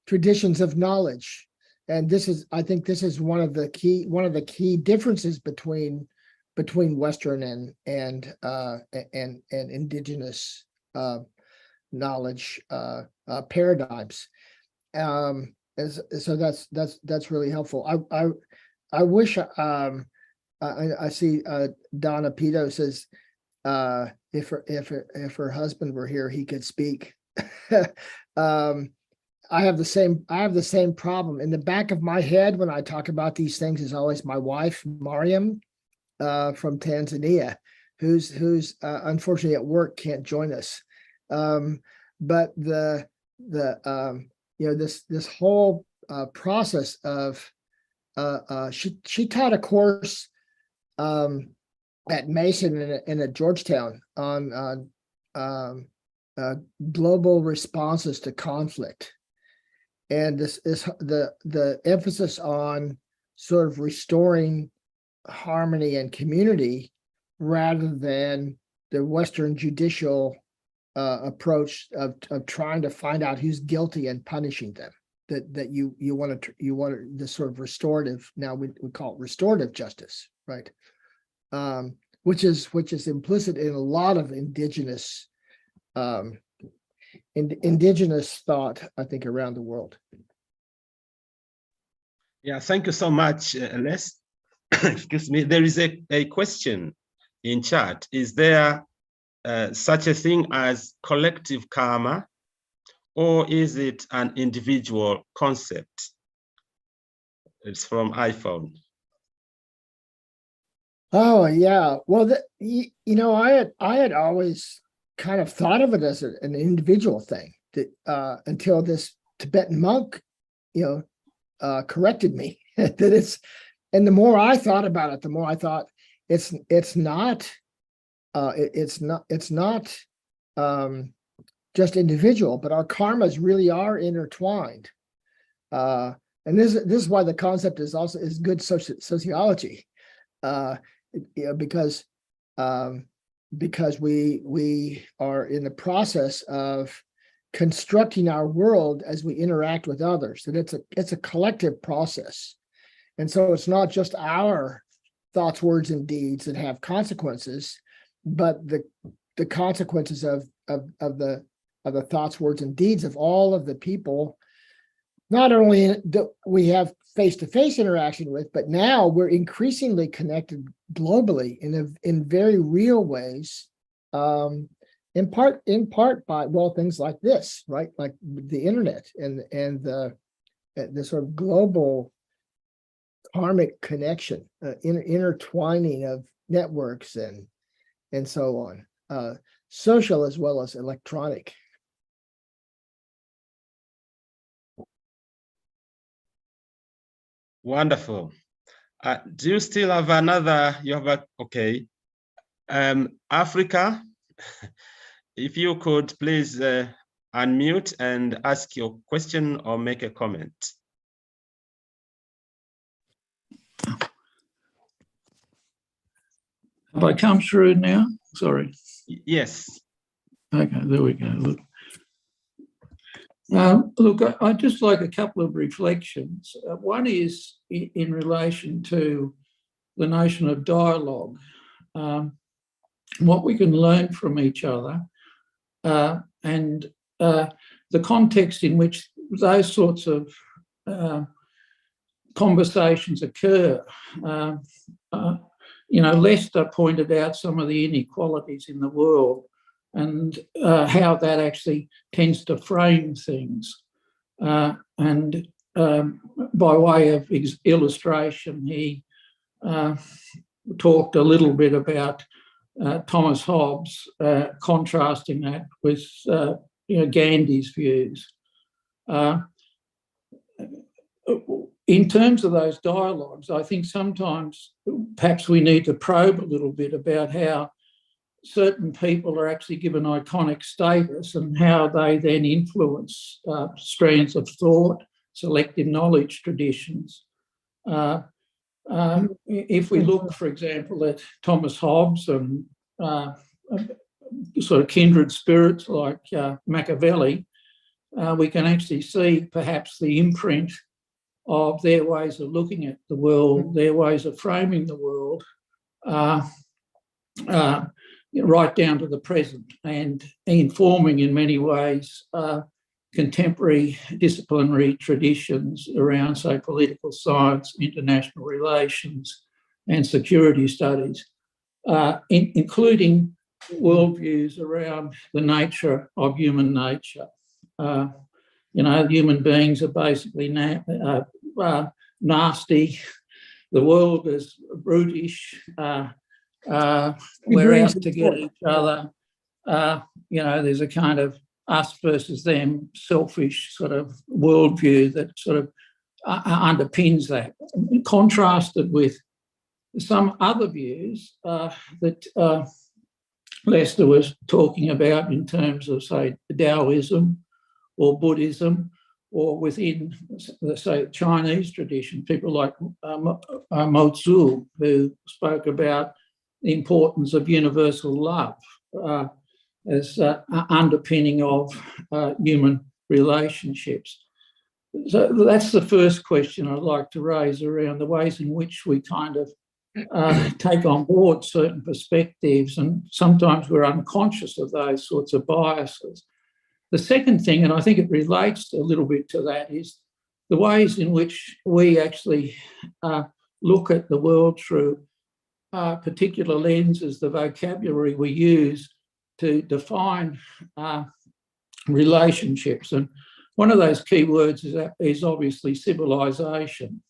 traditions of knowledge. And this is, I think this is one of the key differences between Western and indigenous knowledge paradigms. So that's really helpful. I wish I see Donna Pito says if her husband were here, he could speak. I have the same problem in the back of my head when I talk about these things is always my wife, Mariam, from Tanzania, who's unfortunately at work, can't join us. But the this whole process of she taught a course at Mason and at Georgetown on global responses to conflict. And this is the emphasis on sort of restoring harmony and community rather than the Western judicial approach of trying to find out who's guilty and punishing them. That you want this sort of restorative, now we call it restorative justice, right? Which is implicit in a lot of indigenous thought, I think, around the world. Yeah, thank you so much, Les. Excuse me. There is a question in chat. Is there such a thing as collective karma, or is it an individual concept? It's from iPhone. Oh yeah. Well, I had always kind of thought of it as an individual thing that until this Tibetan monk, corrected me that it's. And the more I thought about it, the more I thought it's not just individual, but our karmas really are intertwined. And this is why the concept is good sociology, because we are in the process of constructing our world as we interact with others, and it's a collective process. And so it's not just our thoughts, words, and deeds that have consequences, but the consequences of the thoughts, words, and deeds of all of the people, not only that we have face-to-face interaction with, but now we're increasingly connected globally in very real ways, in part by, well, things like this, right? Like the internet and the sort of global karmic connection, intertwining of networks and so on, social as well as electronic. Wonderful. Do you still have another? Okay. Africa, if you could please unmute and ask your question or make a comment. Have I come through now? Sorry. Yes. Okay, there we go. Look. Look, I'd just like a couple of reflections. One is in relation to the notion of dialogue, what we can learn from each other, and the context in which those sorts of conversations occur. Lester pointed out some of the inequalities in the world and how that actually tends to frame things. And by way of illustration, he talked a little bit about Thomas Hobbes, contrasting that with Gandhi's views. In terms of those dialogues, I think sometimes perhaps we need to probe a little bit about how certain people are actually given iconic status and how they then influence strands of thought, selective knowledge traditions. If we look, for example, at Thomas Hobbes and sort of kindred spirits like Machiavelli, we can actually see perhaps the imprint of their ways of looking at the world, their ways of framing the world, right down to the present, and informing in many ways contemporary disciplinary traditions around, say, political science, international relations, and security studies, including worldviews around the nature of human nature. Human beings are basically nasty. The world is brutish. We're out to get each other. There's a kind of us versus them selfish sort of worldview that sort of underpins that, contrasted with some other views that Lester was talking about in terms of, say, Taoism or Buddhism, or within, say, Chinese tradition, people like Mo Tzu, who spoke about the importance of universal love as underpinning of human relationships. So that's the first question I'd like to raise around the ways in which we kind of take on board certain perspectives, and sometimes we're unconscious of those sorts of biases. The second thing, and I think it relates a little bit to that, is the ways in which we actually look at the world through particular lenses, the vocabulary we use to define relationships. And one of those key words is obviously civilization.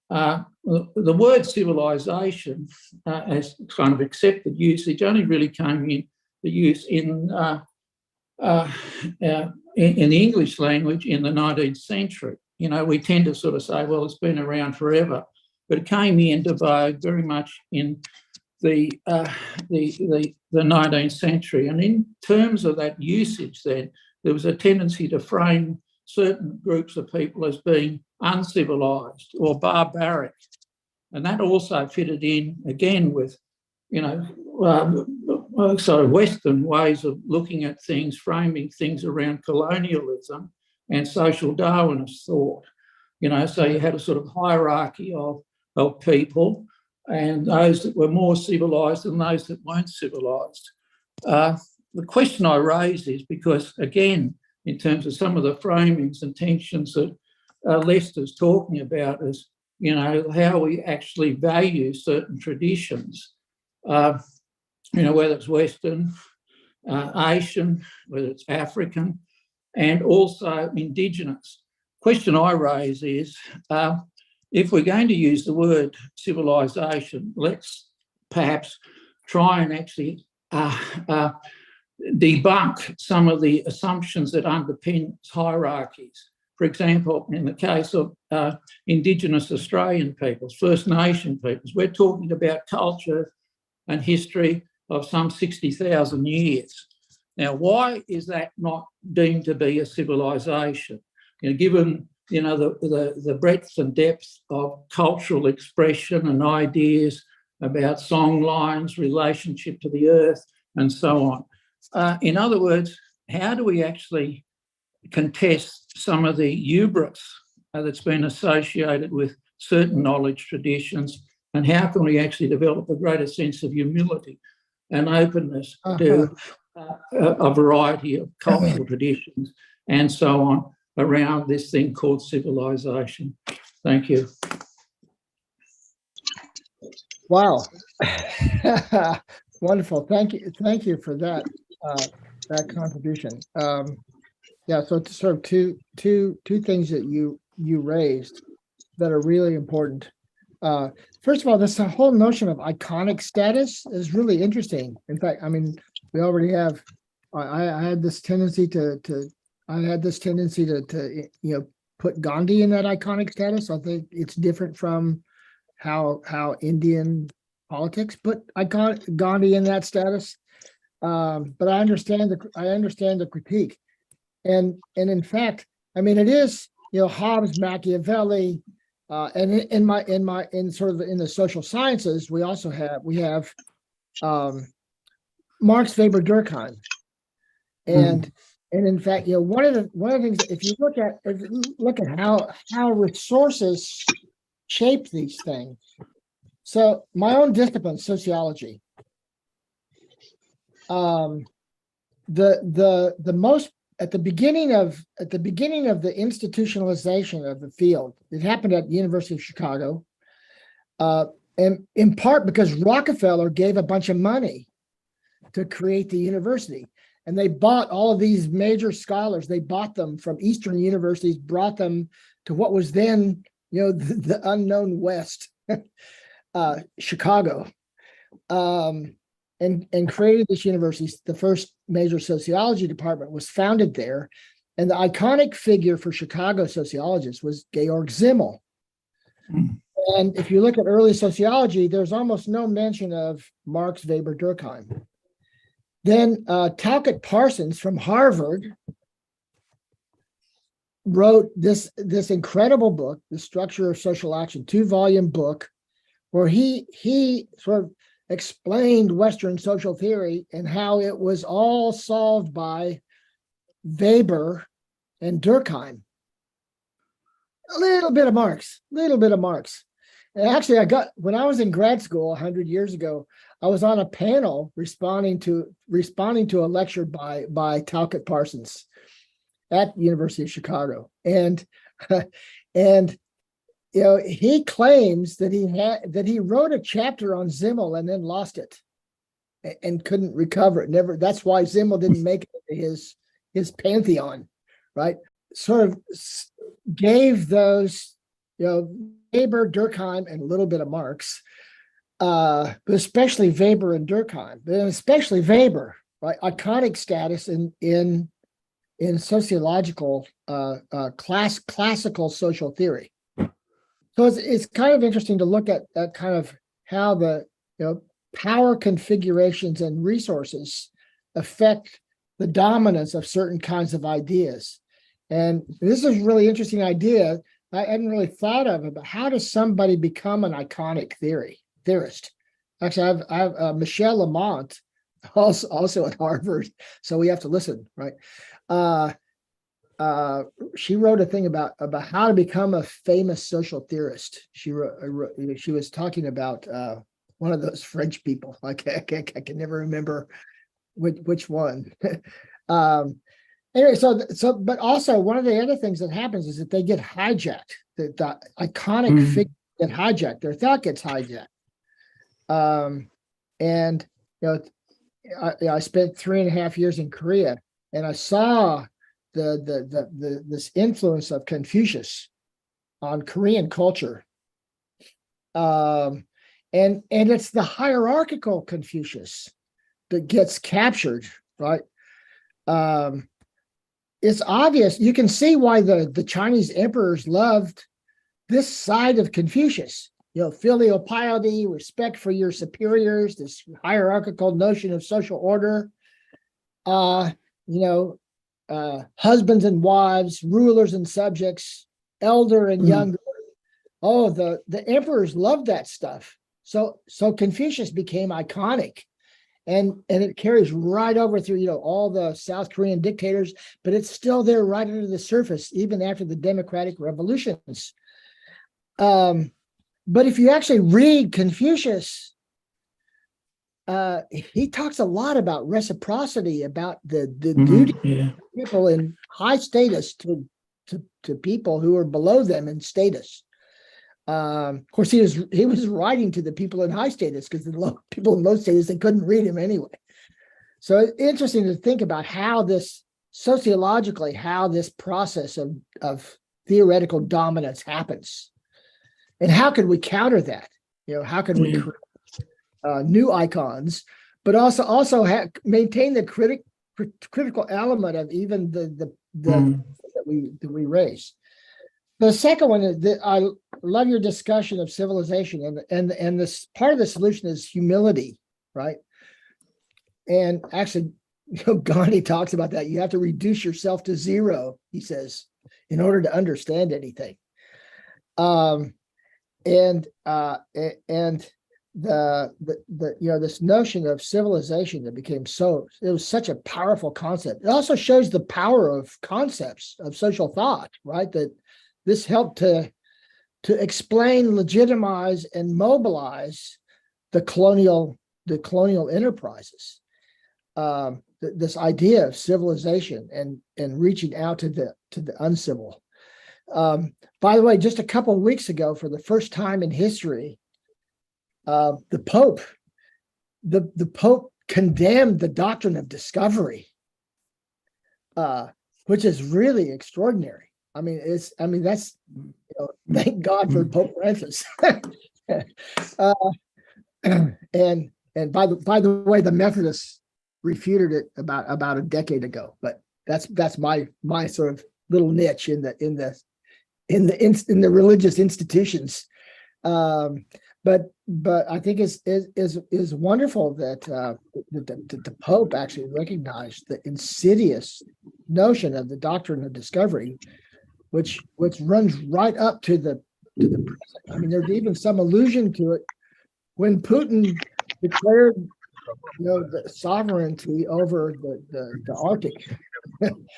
The word civilization, as kind of accepted usage, only really came into use in the English language in the 19th century. We tend to sort of say, well, it's been around forever, but it came into vogue very much in the 19th century. And in terms of that usage then, there was a tendency to frame certain groups of people as being uncivilized or barbaric. And that also fitted in, again, with, sort of Western ways of looking at things, framing things around colonialism and social Darwinist thought. So you had a sort of hierarchy of people, and those that were more civilized and those that weren't civilized. The question I raise is because, again, in terms of some of the framings and tensions that Lester's talking about is, how we actually value certain traditions, whether it's Western, Asian, whether it's African, and also Indigenous. Question I raise is, if we're going to use the word civilization, let's perhaps try and actually debunk some of the assumptions that underpin hierarchies. For example, in the case of Indigenous Australian peoples, First Nation peoples, we're talking about culture and history of some 60,000 years. Now, why is that not deemed to be a civilization? Given the breadth and depth of cultural expression and ideas about song lines, relationship to the earth, and so on. In other words, how do we actually contest some of the hubris that's been associated with certain knowledge traditions, and how can we actually develop a greater sense of humility and openness to a variety of cultural traditions and so on around this thing called civilization. Thank you. Wow. Wonderful. Thank you. Thank you for that that contribution. Yeah, so it's sort of two things that you raised that are really important. First of all, this whole notion of iconic status is really interesting. In fact, I mean, we already have. I had this tendency to put Gandhi in that iconic status. I think it's different from how Indian politics put Gandhi in that status. But I understand the critique, and in fact, I mean, it is, Hobbes, Machiavelli, and in the social sciences, we have Marx, Weber, Durkheim, and in fact, one of the things, if you look at how resources shape these things. So my own discipline, sociology, the most at the beginning of the institutionalization of the field, it happened at the University of Chicago, and in part because Rockefeller gave a bunch of money to create the university, and they bought all of these major scholars. They bought them from Eastern universities, brought them to what was then, the unknown West, Chicago, and created this university. The first major sociology department was founded there. And the iconic figure for Chicago sociologists was Georg Simmel. And if you look at early sociology, there's almost no mention of Marx, Weber, Durkheim. Then Talcott Parsons from Harvard wrote this incredible book, The Structure of Social Action, 2-volume book, where he sort of explained Western social theory and how it was all solved by Weber and Durkheim. A little bit of Marx. And actually, when I was in grad school 100 years ago, I was on a panel responding to a lecture by Talcott Parsons at the University of Chicago, and he claims that he wrote a chapter on Simmel and then lost it and couldn't recover it. That's why Simmel didn't make it into his pantheon, right? Sort of gave those, Weber, Durkheim, and a little bit of Marx, but especially Weber and Durkheim, but especially Weber, right? Iconic status in sociological classical social theory. So it's kind of interesting to look at kind of how the power configurations and resources affect the dominance of certain kinds of ideas. And this is a really interesting idea I hadn't really thought of it, but how does somebody become an iconic theorist? Actually, I have Michelle Lamont, also at Harvard, so we have to listen, right? She wrote a thing about how to become a famous social theorist. She was talking about one of those French people. I can never remember which one. Anyway, so but also one of the other things that happens is that they get hijacked. The iconic figure get hijacked. Their thought gets hijacked. And I spent 3.5 years in Korea, and I saw this influence of Confucius on Korean culture. And it's the hierarchical Confucius that gets captured, right? It's obvious. You can see why the Chinese emperors loved this side of Confucius. Filial piety, respect for your superiors, this hierarchical notion of social order. Husbands and wives, rulers and subjects, elder and younger. Oh, the emperors loved that stuff. So Confucius became iconic. And it carries right over through, you know, all the South Korean dictators, but it's still there right under the surface, even after the democratic revolutions. But if you actually read Confucius, he talks a lot about reciprocity, about the duty Yeah. of people in high status to people who are below them in status. Of course, he was writing to the people in high status, because the people in low status, they couldn't read him anyway. So it's interesting to think about how this sociologically, how this process of theoretical dominance happens, and how could we counter that? You know, how can we create new icons, but also maintain the critical element of even the that we raise. The second one is that I love your discussion of civilization, and this part of the solution is humility, right? And actually, you know, Gandhi talks about that. You have to reduce yourself to zero, he says, in order to understand anything. And the you know, this notion of civilization that became it was such a powerful concept. It also shows the power of concepts of social thought, right? That this helped to explain, legitimize, and mobilize the colonial enterprises. This idea of civilization and reaching out to the uncivil. By the way, just a couple of weeks ago, for the first time in history, the Pope condemned the doctrine of discovery, which is really extraordinary. I mean, that's, you know, thank God for Pope Francis. And by the way, the Methodists refuted it about a decade ago. But that's my sort of little niche in the religious institutions. But I think is wonderful that the Pope actually recognized the insidious notion of the doctrine of discovery, which runs right up to the present. I mean, there's even some allusion to it when Putin declared, you know, the sovereignty over the Arctic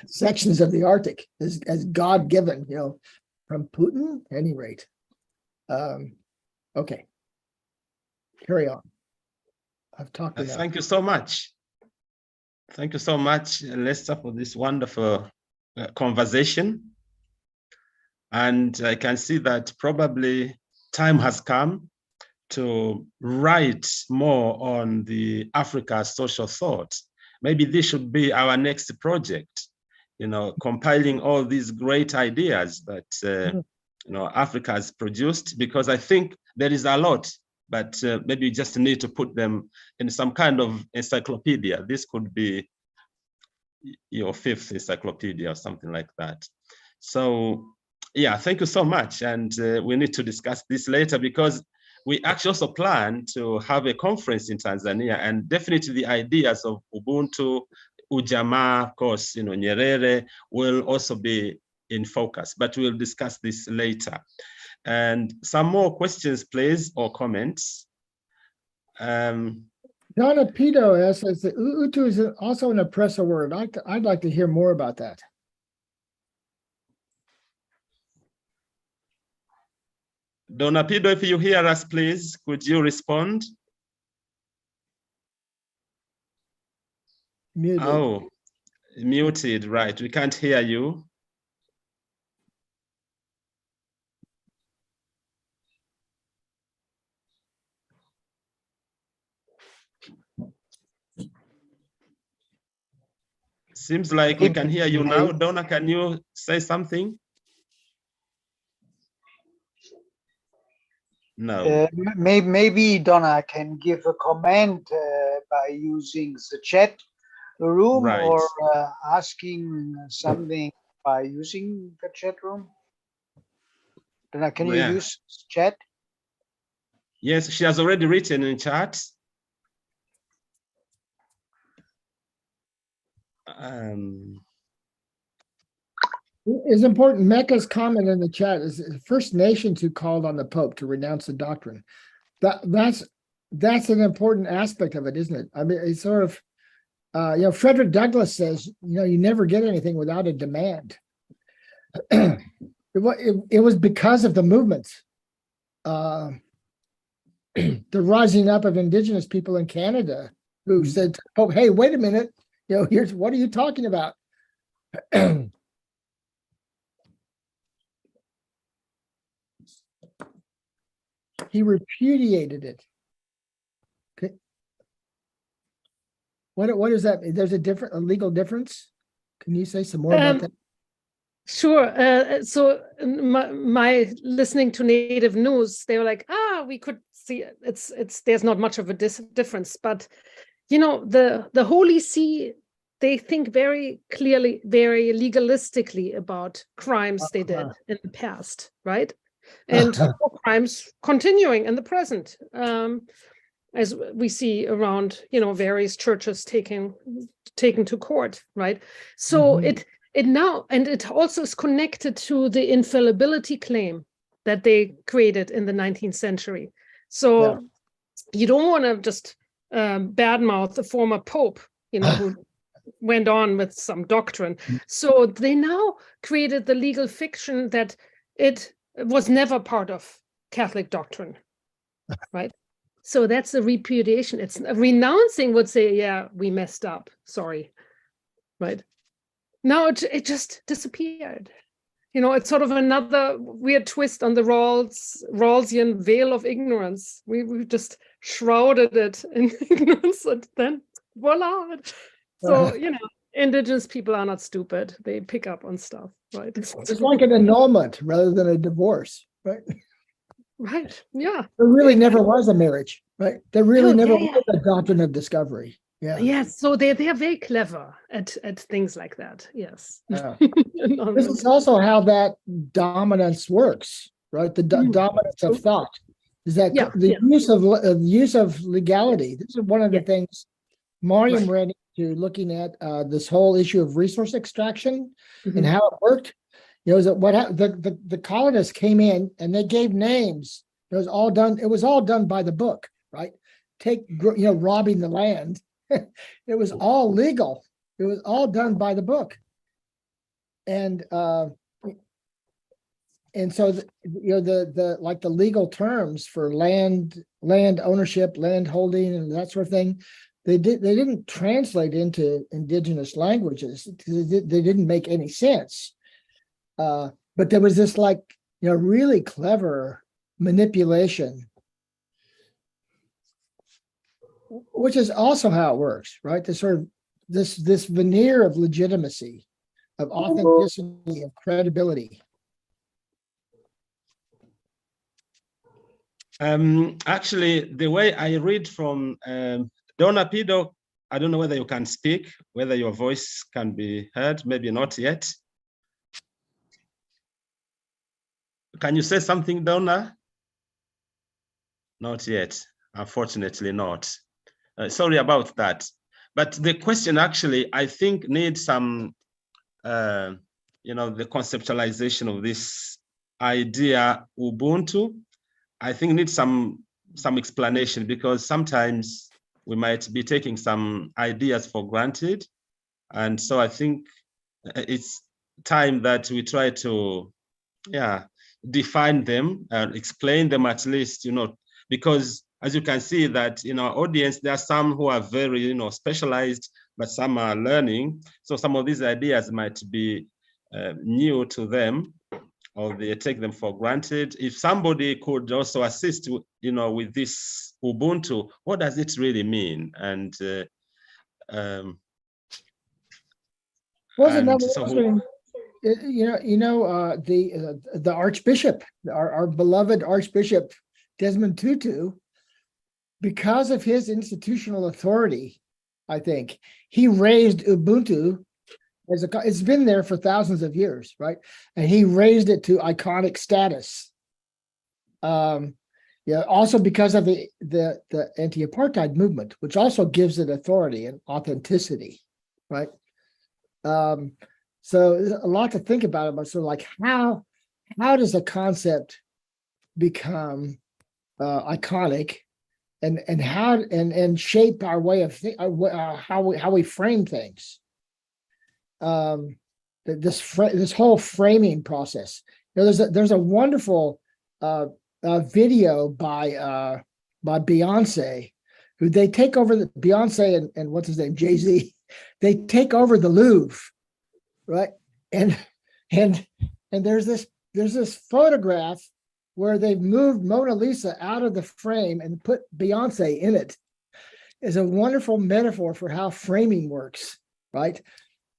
sections of the Arctic as God given, you know, from Putin, at any rate. Okay, carry on. I've talked enough. Thank you so much. Thank you so much, Lester, for this wonderful conversation. And I can see that probably time has come to write more on the Africa social thought. Maybe this should be our next project, you know, compiling all these great ideas that you know, Africa has produced, because I think there is a lot, but maybe you just need to put them in some kind of encyclopedia. This could be your 5th encyclopedia or something like that. So yeah, thank you so much. And we need to discuss this later, because we actually also plan to have a conference in Tanzania, and definitely the ideas of Ubuntu, Ujamaa, of course, you know, Nyerere will also be in focus, but we'll discuss this later. And some more questions, please, or comments. Donna Pito says that Utu is also an oppressor word. I'd like to hear more about that. Donna Pido, if you hear us, please, could you respond? Muted. Oh, muted, right. We can't hear you. Seems like we can hear you now. Donna, can you say something? No. Maybe Donna can give a comment by using the chat room, Right. or asking something by using the chat room. Donna, can you use chat? Yes, she has already written in chat. It's important. Mecca's comment in the chat is the First Nations who called on the Pope to renounce the doctrine. That's that's an important aspect of it, isn't it? I mean, it's sort of, Frederick Douglass says, you never get anything without a demand. It was because of the movements, the rising up of indigenous people in Canada who said, "Oh, hey, wait a minute, here's what are you talking about?" He repudiated it. Okay. What is that? There's a legal difference. Can you say some more about that? Sure. So my listening to Native News, they were like, we could see there's not much of a difference, but the Holy See, they think very clearly, very legalistically about crimes they did in the past, right? And crimes continuing in the present, as we see around, various churches taken to court, right? So it now, and it also is connected to the infallibility claim that they created in the 19th century. So you don't want to just badmouth the former pope, who went on with some doctrine. So they now created the legal fiction that it was never part of Catholic doctrine, right? So that's a repudiation. It's renouncing would say, yeah, we messed up, sorry, right? Now it just disappeared. It's sort of another weird twist on the Rawlsian veil of ignorance. We just shrouded it in ignorance, and then voila. So, indigenous people are not stupid. They pick up on stuff, right? It's like an annulment rather than a divorce, right? Right, yeah. There really never was a marriage, right? There really never was a doctrine of discovery. Yeah. Yes, so they're very clever at things like that. Yes. Yeah. This is also how that dominance works, right? The dominance of thought is that use of legality. This is one of the things Mariam ran into, looking at this whole issue of resource extraction and how it worked. The colonists came in and they gave names. It was all done by the book, right? Robbing the land. It was all legal. It was all done by the book. And so the legal terms for land ownership, land holding, and that sort of thing, they didn't translate into indigenous languages. They didn't make any sense. But there was this really clever manipulation, which is also how it works, right? The sort of this veneer of legitimacy, of authenticity, of credibility. Actually, the way I read from Donna Pido, I don't know whether you can speak, whether your voice can be heard, maybe not yet. Can you say something, Donna? Not yet, unfortunately not. Sorry about that. But the question actually, I think, needs some, the conceptualization of this idea, Ubuntu. I think needs some explanation, because sometimes we might be taking some ideas for granted. And so I think it's time that we try to, define them and explain them, at least, because as you can see that in our audience, there are some who are very, specialized, but some are learning. So some of these ideas might be new to them, or they take them for granted. If somebody could also assist, with this Ubuntu, what does it really mean? And the Archbishop, our beloved Archbishop Desmond Tutu, because of his institutional authority, I think he raised Ubuntu it's been there for thousands of years, right? And he raised it to iconic status. Also because of the anti-apartheid movement, which also gives it authority and authenticity, right? So there's a lot to think about it, sort of like how does a concept become iconic, shape our way of how we frame things. This whole framing process. There's a wonderful video by Beyonce, who they take over Beyonce and what's his name, Jay-Z. They take over the Louvre, right? And there's this photograph where they've moved Mona Lisa out of the frame and put Beyonce in it. Is a wonderful metaphor for how framing works, right?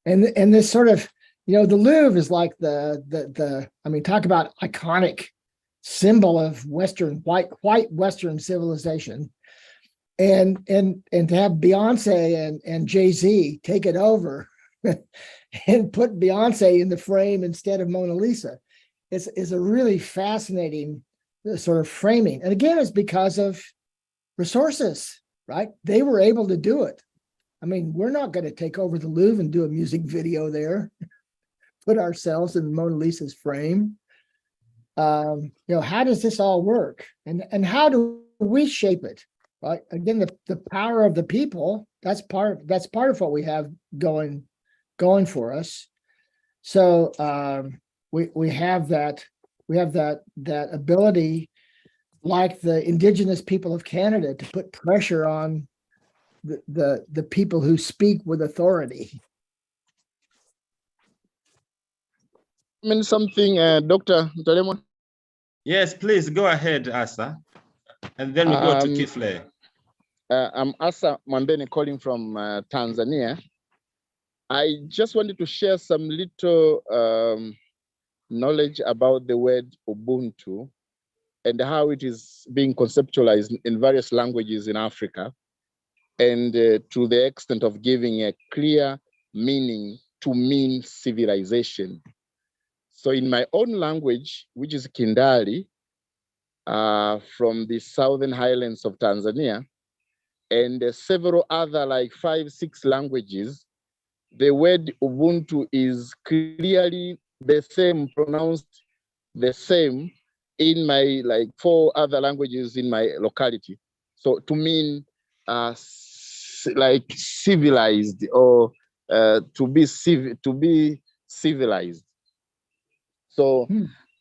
And this sort of, the Louvre is like talk about iconic symbol of white Western civilization. And to have Beyonce and Jay-Z take it over and put Beyonce in the frame instead of Mona Lisa is a really fascinating sort of framing. And again, it's because of resources, right? They were able to do it. I mean, we're not going to take over the Louvre and do a music video there, put ourselves in Mona Lisa's frame. How does this all work? And how do we shape it? Right. Again, the power of the people, that's part of what we have going for us. So we have that ability, like the Indigenous people of Canada, to put pressure on the people who speak with authority. I mean something, Dr. Ntaremwa? Yes, please go ahead, Asa. And then we go to Kifle. I'm Asa Mwambene calling from Tanzania. I just wanted to share some little knowledge about the word Ubuntu and how it is being conceptualized in various languages in Africa, and to the extent of giving a clear meaning to mean civilization. So in my own language, which is Kindali, from the southern highlands of Tanzania, and several other like 5-6 languages, the word Ubuntu is clearly the same, pronounced the same in my 4 other languages in my locality. So to mean like civilized, or to be civilized. So,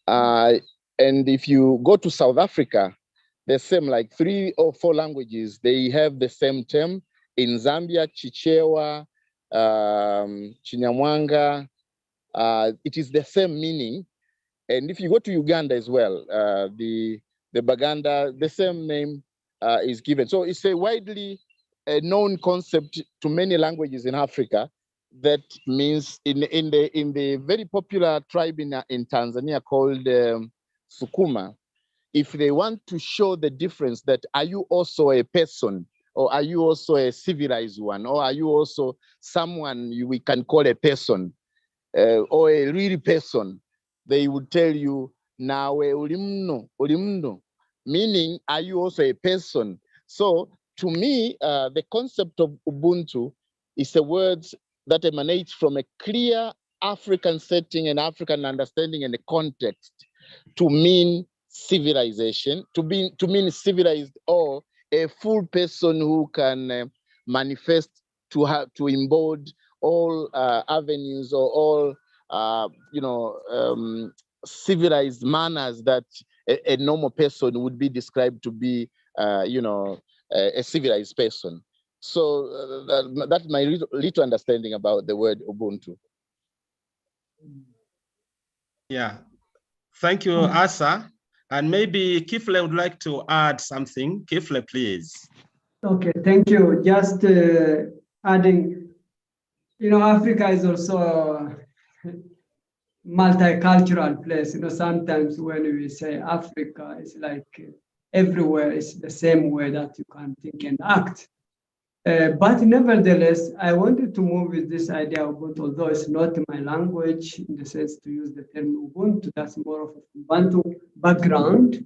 and if you go to South Africa, the same, like 3 or 4 languages, they have the same term. In Zambia, Chichewa, Chinyamwanga, it is the same meaning. And if you go to Uganda as well, the Baganda, the same name is given. So it's a widely known concept to many languages in Africa. That means in the very popular tribe in Tanzania called Sukuma, if they want to show the difference, that are you also a person, or are you also a civilized one, or are you also someone we can call a person, or a real person, they would tell you, nawe ulimno, meaning, are you also a person? So to me, the concept of Ubuntu is a word that emanates from a clear African setting and African understanding and the context to mean civilization, to mean civilized, or a full person who can manifest, to embody all avenues, or all civilized manners that a normal person would be described to be a civilized person. So that's my little understanding about the word Ubuntu. Yeah, thank you, Asa. And maybe Kifle would like to add something. Kifle, please. Okay, thank you. Just adding, Africa is also a multicultural place. Sometimes when we say Africa, it's like everywhere is the same way that you can think and act. But nevertheless, I wanted to move with this idea of Ubuntu, although it's not my language in the sense to use the term Ubuntu, that's more of a Bantu background.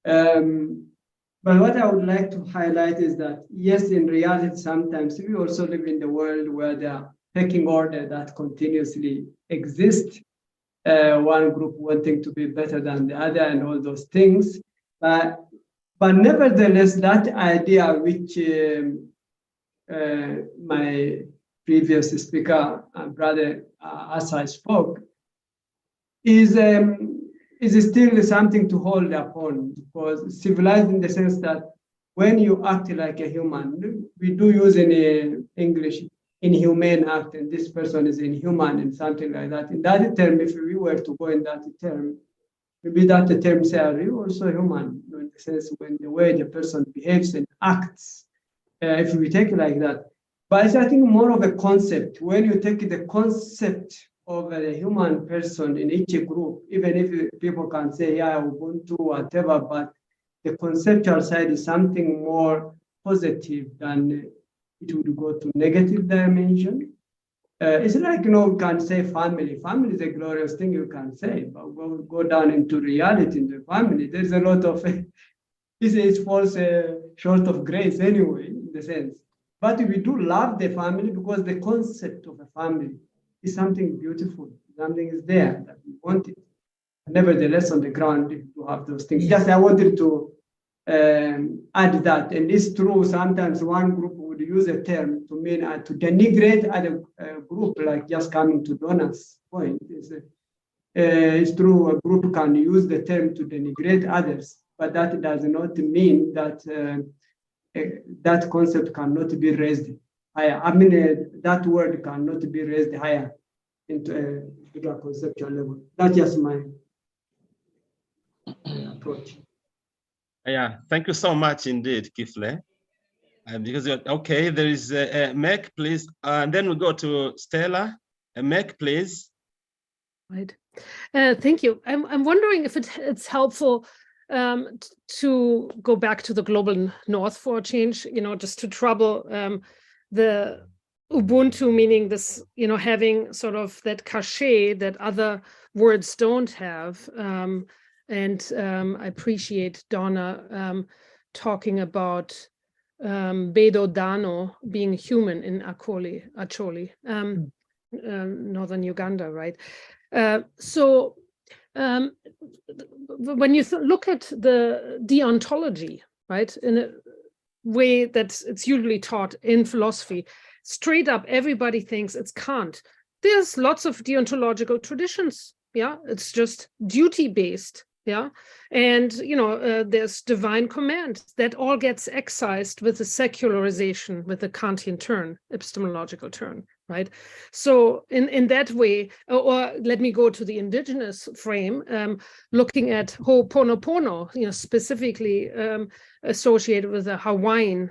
But what I would like to highlight is that, yes, in reality, sometimes we also live in the world where there are pecking order that continuously exist. One group wanting to be better than the other and all those things. But But nevertheless, that idea which my previous speaker, brother Asa spoke, is still something to hold upon, because civilized in the sense that when you act like a human, we do use in English inhumane act, and this person is inhuman and something like that. In that term, if we were to go in that term, maybe that the term say, are you also human? In the sense when the way the person behaves and acts, if we take it like that. But it's, I think, more of a concept. When you take the concept of a human person in each group, even if people can say, yeah, Ubuntu, whatever, but the conceptual side is something more positive than it would go to negative dimension. It's like, we can say family. Family is a glorious thing you can say, but go down into reality in the family. There's a lot of, it falls short of grace anyway, in the sense. But we do love the family because the concept of a family is something beautiful. Something is there that we want it. Nevertheless, on the ground, to have those things. Just I wanted to add that, and it's true. Sometimes one group would use a term to mean to denigrate other group, like just coming to Donna's point. It's true. A group can use the term to denigrate others, but that does not mean that that concept cannot be raised higher. I mean, that word cannot be raised higher into a bigger conceptual level. That's just my approach. Yeah, thank you so much indeed, Kifle. Because okay, there is a Meg, please, and then we go to Stella. Meg, please. Right. Thank you. I'm wondering if it's helpful to go back to the global north for a change, just to trouble the Ubuntu, meaning this, having sort of that cachet that other words don't have. And I appreciate Donna talking about Bedo Dano being human in Acholi, northern Uganda, right? So when you look at the deontology, right, in a way that it's usually taught in philosophy, straight up, everybody thinks it's Kant. There's lots of deontological traditions. Yeah, it's just duty-based. Yeah, and there's divine command that all gets excised with the secularization, with the Kantian turn, epistemological turn, right? So in that way, or let me go to the indigenous frame, looking at Ho'oponopono, specifically associated with the Hawaiian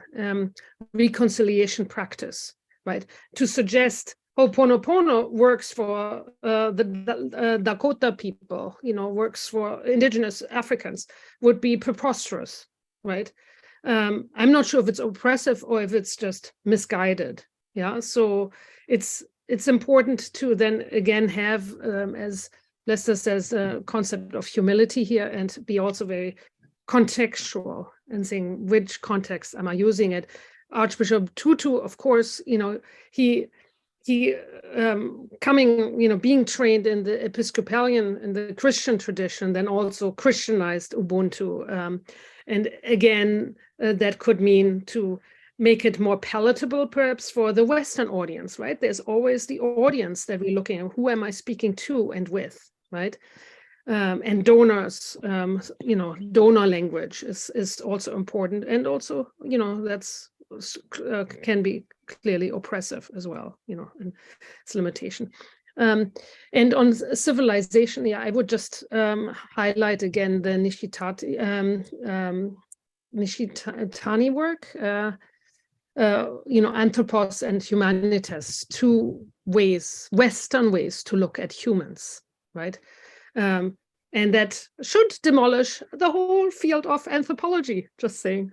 reconciliation practice, right? To suggest Ho'oponopono works for the Dakota people, works for indigenous Africans, would be preposterous, right? I'm not sure if it's oppressive or if it's just misguided. Yeah, so it's important to then again have, as Lester says, a concept of humility here, and be also very contextual and saying which context am I using it. Archbishop Tutu, of course, he coming, being trained in the Episcopalian and the Christian tradition, then also Christianized Ubuntu. And again, that could mean to make it more palatable, perhaps, for the Western audience, right? There's always the audience that we're looking at. Who am I speaking to and with, right? And donors, donor language is also important. And also, that's can be clearly oppressive as well, and its limitation. And on civilization, yeah, I would just highlight again the Nishitani work, anthropos and humanitas, two ways, Western ways to look at humans, right? And that should demolish the whole field of anthropology, just saying,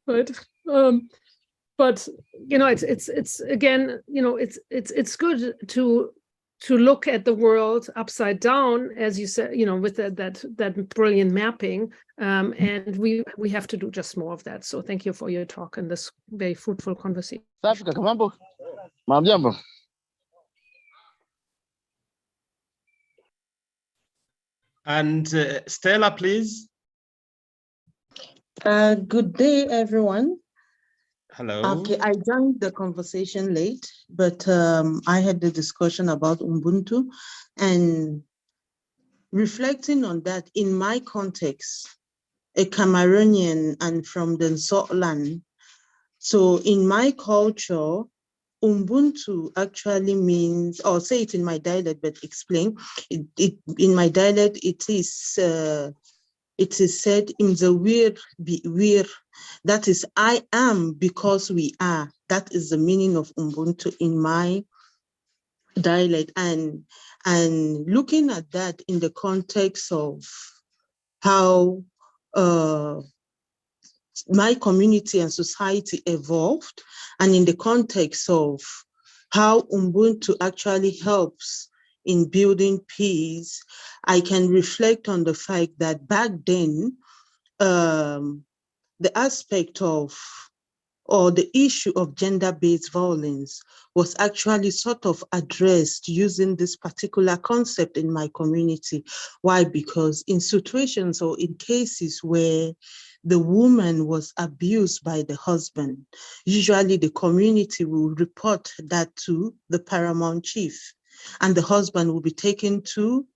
right? But it's again, it's good to look at the world upside down, as you said, with that brilliant mapping, and we have to do just more of that. So thank you for your talk and this very fruitful conversation. And Stella, please. Good day, everyone. Hello. Okay, I joined the conversation late, but I had the discussion about Ubuntu, and reflecting on that in my context, a Cameroonian and from the Sotland. So in my culture, Ubuntu actually means, or say it in my dialect, but explain it in my dialect. It is said in the we're, that is, I am because we are. That is the meaning of Ubuntu in my dialect. And looking at that in the context of how my community and society evolved, and in the context of how Ubuntu actually helps in building peace, I can reflect on the fact that back then, the aspect of, or the issue of gender-based violence was actually sort of addressed using this particular concept in my community. Why? Because in situations or in cases where the woman was abused by the husband, usually the community will report that to the paramount chief, and the husband will be taken to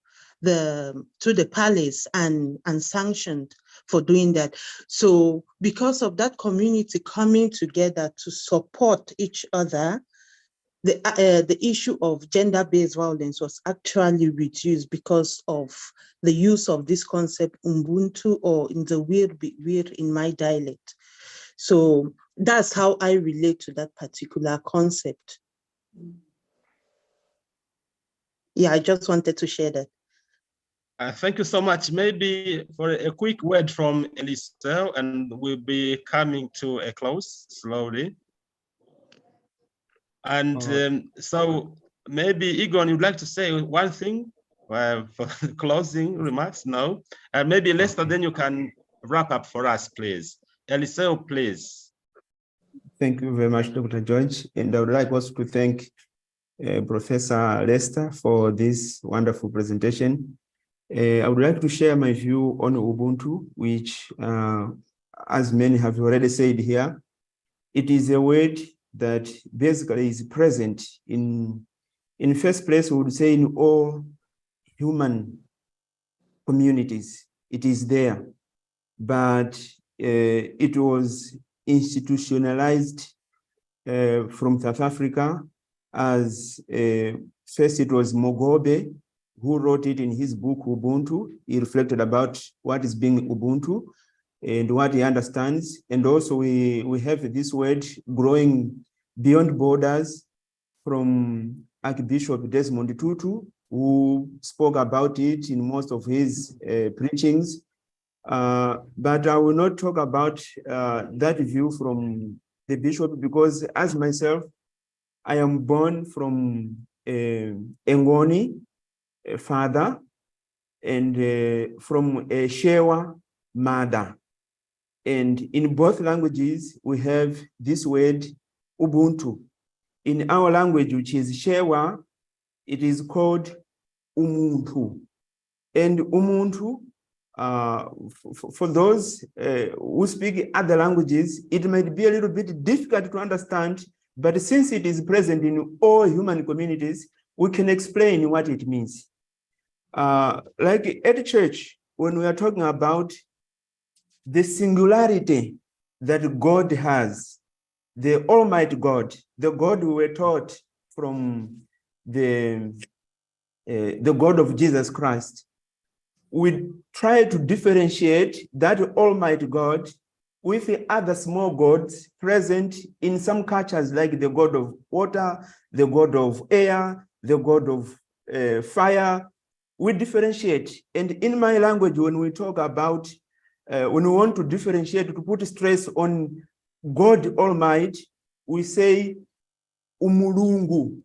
the palace and sanctioned for doing that. So because of that community coming together to support each other, the issue of gender-based violence was actually reduced because of the use of this concept Ubuntu, or in the weird in my dialect. So that's how I relate to that particular concept. Yeah, I just wanted to share that. Thank you so much. Maybe for a quick word from Elisa, and we'll be coming to a close slowly. And so maybe Egon, you'd like to say one thing for closing remarks? No? And maybe Lester, then you can wrap up for us, please. Elisa, please. Thank you very much, Dr. George. And I would like also to thank Professor Lester for this wonderful presentation. I would like to share my view on Ubuntu, which, as many have already said here, it is a word that basically is present in first place, we would say in all human communities. It is there, but it was institutionalized from South Africa as first it was Mogobe who wrote it in his book Ubuntu. He reflected about what is being Ubuntu and what he understands. And also we have this word growing beyond borders from Archbishop Desmond Tutu, who spoke about it in most of his preachings. But I will not talk about that view from the bishop, because as myself, I am born from Ngoni, a father, and from a Shewa mother. And in both languages, we have this word Ubuntu. In our language, which is Shewa, it is called Umuntu. And Umuntu, for those who speak other languages, it might be a little bit difficult to understand, but since it is present in all human communities, we can explain what it means. Like at church, when we are talking about the singularity that God has, the Almighty God, the God we were taught from the God of Jesus Christ, we try to differentiate that Almighty God with the other small gods present in some cultures, like the God of water, the God of air, the God of fire. We differentiate. And in my language, when we talk about, when we want to differentiate, to put stress on God Almighty, we say Umulungu.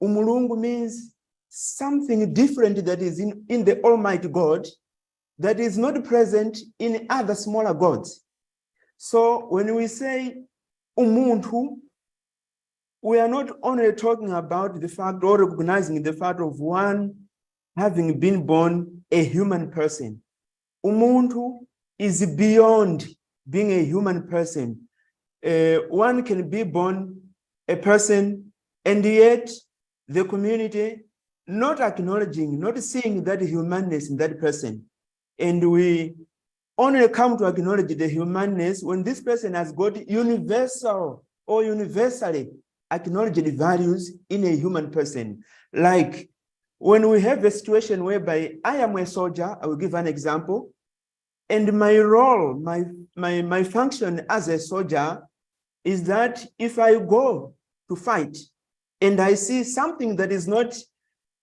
Umulungu means something different that is in the Almighty God that is not present in other smaller gods. So when we say Umuntu, we are not only talking about the fact or recognizing the fact of one having been born a human person. Umuntu is beyond being a human person. One can be born a person, and yet the community not acknowledging, not seeing that humanness in that person. And we only come to acknowledge the humanness when this person has got universal or universally acknowledged values in a human person. Like when we have a situation whereby I am a soldier, I will give an example, and my role, my function as a soldier is that if I go to fight and I see something that is not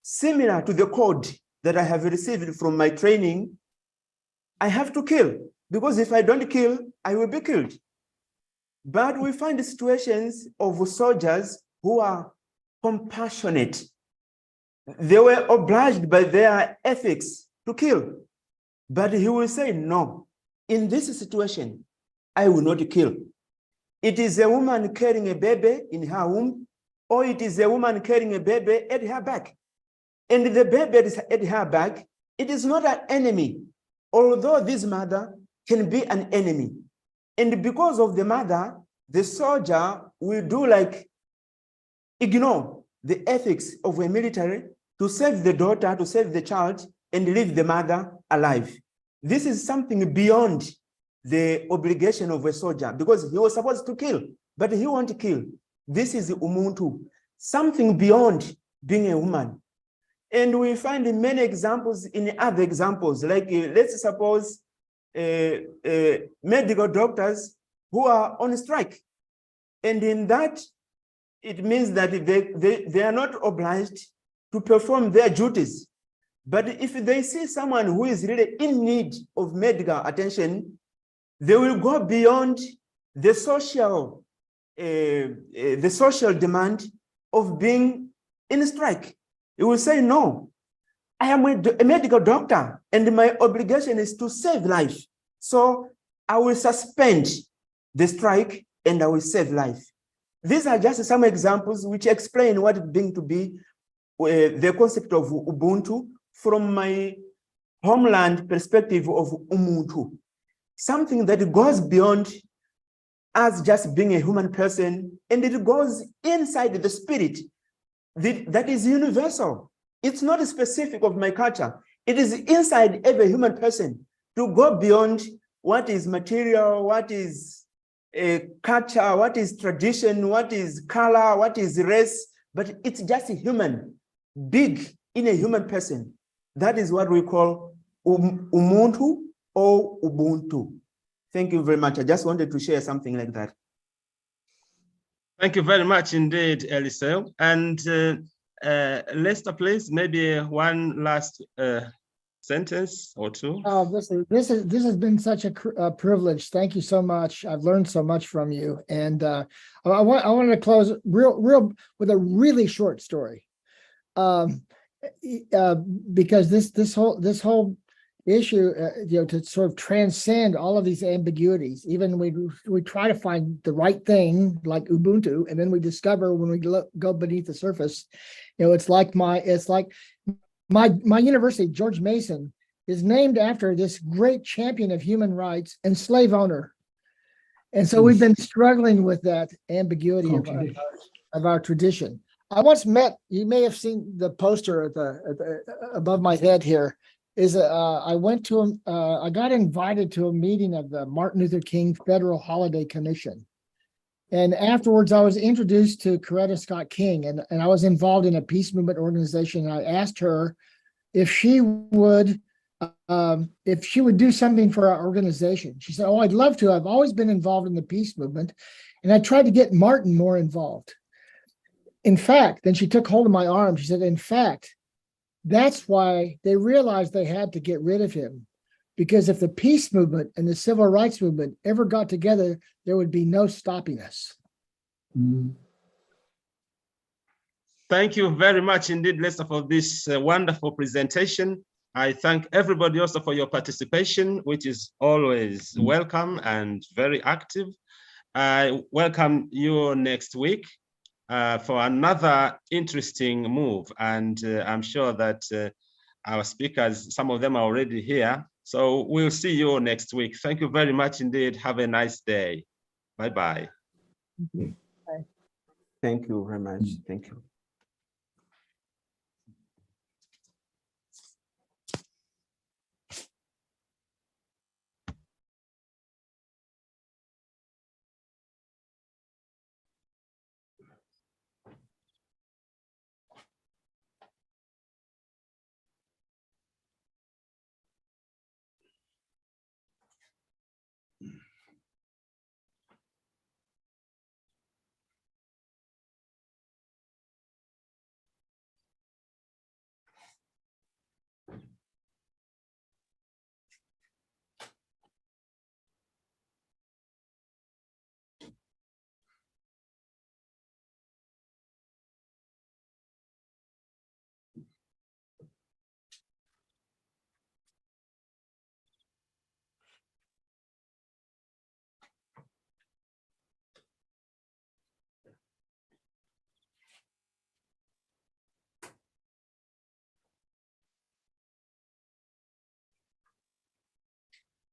similar to the code that I have received from my training, I have to kill, because if I don't kill, I will be killed. But we find situations of soldiers who are compassionate. They were obliged by their ethics to kill, but he will say, no, in this situation, I will not kill. It is a woman carrying a baby in her womb, or it is a woman carrying a baby at her back. And the baby is at her back, it is not an enemy, although this mother can be an enemy. And because of the mother, the soldier will do like ignore the ethics of a military to save the daughter, to save the child, and leave the mother alive. This is something beyond the obligation of a soldier, because he was supposed to kill, but he won't kill. This is Ubuntu, something beyond being a woman. And we find many examples in other examples, like let's suppose medical doctors who are on strike. And in that, it means that they are not obliged to perform their duties. But if they see someone who is really in need of medical attention, they will go beyond the social demand of being in strike. It will say, no, I am a medical doctor and my obligation is to save life. So I will suspend the strike and I will save life. These are just some examples which explain what it means to be the concept of Ubuntu from my homeland perspective of Umuntu. Something that goes beyond us just being a human person, and it goes inside the spirit that is universal. It's not specific of my culture. It is inside every human person to go beyond what is material, what is culture, what is tradition, what is color, what is race, but it's just a human, big in a human person. That is what we call Umuntu or Ubuntu. Thank you very much. I just wanted to share something like that. Thank you very much indeed, Eliseo. And Lester, please, maybe one last sentence or two. Oh, this has been such a privilege. Thank you so much. I've learned so much from you, and I wanted to close real with a really short story, because this whole issue, to sort of transcend all of these ambiguities. Even we try to find the right thing, like Ubuntu, and then we discover when we go beneath the surface, it's like my university, George Mason, is named after this great champion of human rights and slave owner. And so we've been struggling with that ambiguity of our tradition. I once met, you may have seen the poster at the above my head here, I got invited to a meeting of the Martin Luther King Federal Holiday Commission. And afterwards, I was introduced to Coretta Scott King, and I was involved in a peace movement organization. And I asked her if she would do something for our organization. She said, "Oh, I'd love to. I've always been involved in the peace movement." And I tried to get Martin more involved. In fact, then she took hold of my arm. She said, "In fact, that's why they realized they had to get rid of him, because if the peace movement and the civil rights movement ever got together, there would be no stopping us." Thank you very much indeed, Lester, for this wonderful presentation. I thank everybody also for your participation, which is always welcome and very active. I welcome you next week for another interesting move. And I'm sure that our speakers, some of them are already here, So we'll see you next week. Thank you very much indeed. Have a nice day. Bye-bye. Thank you very much. Thank you.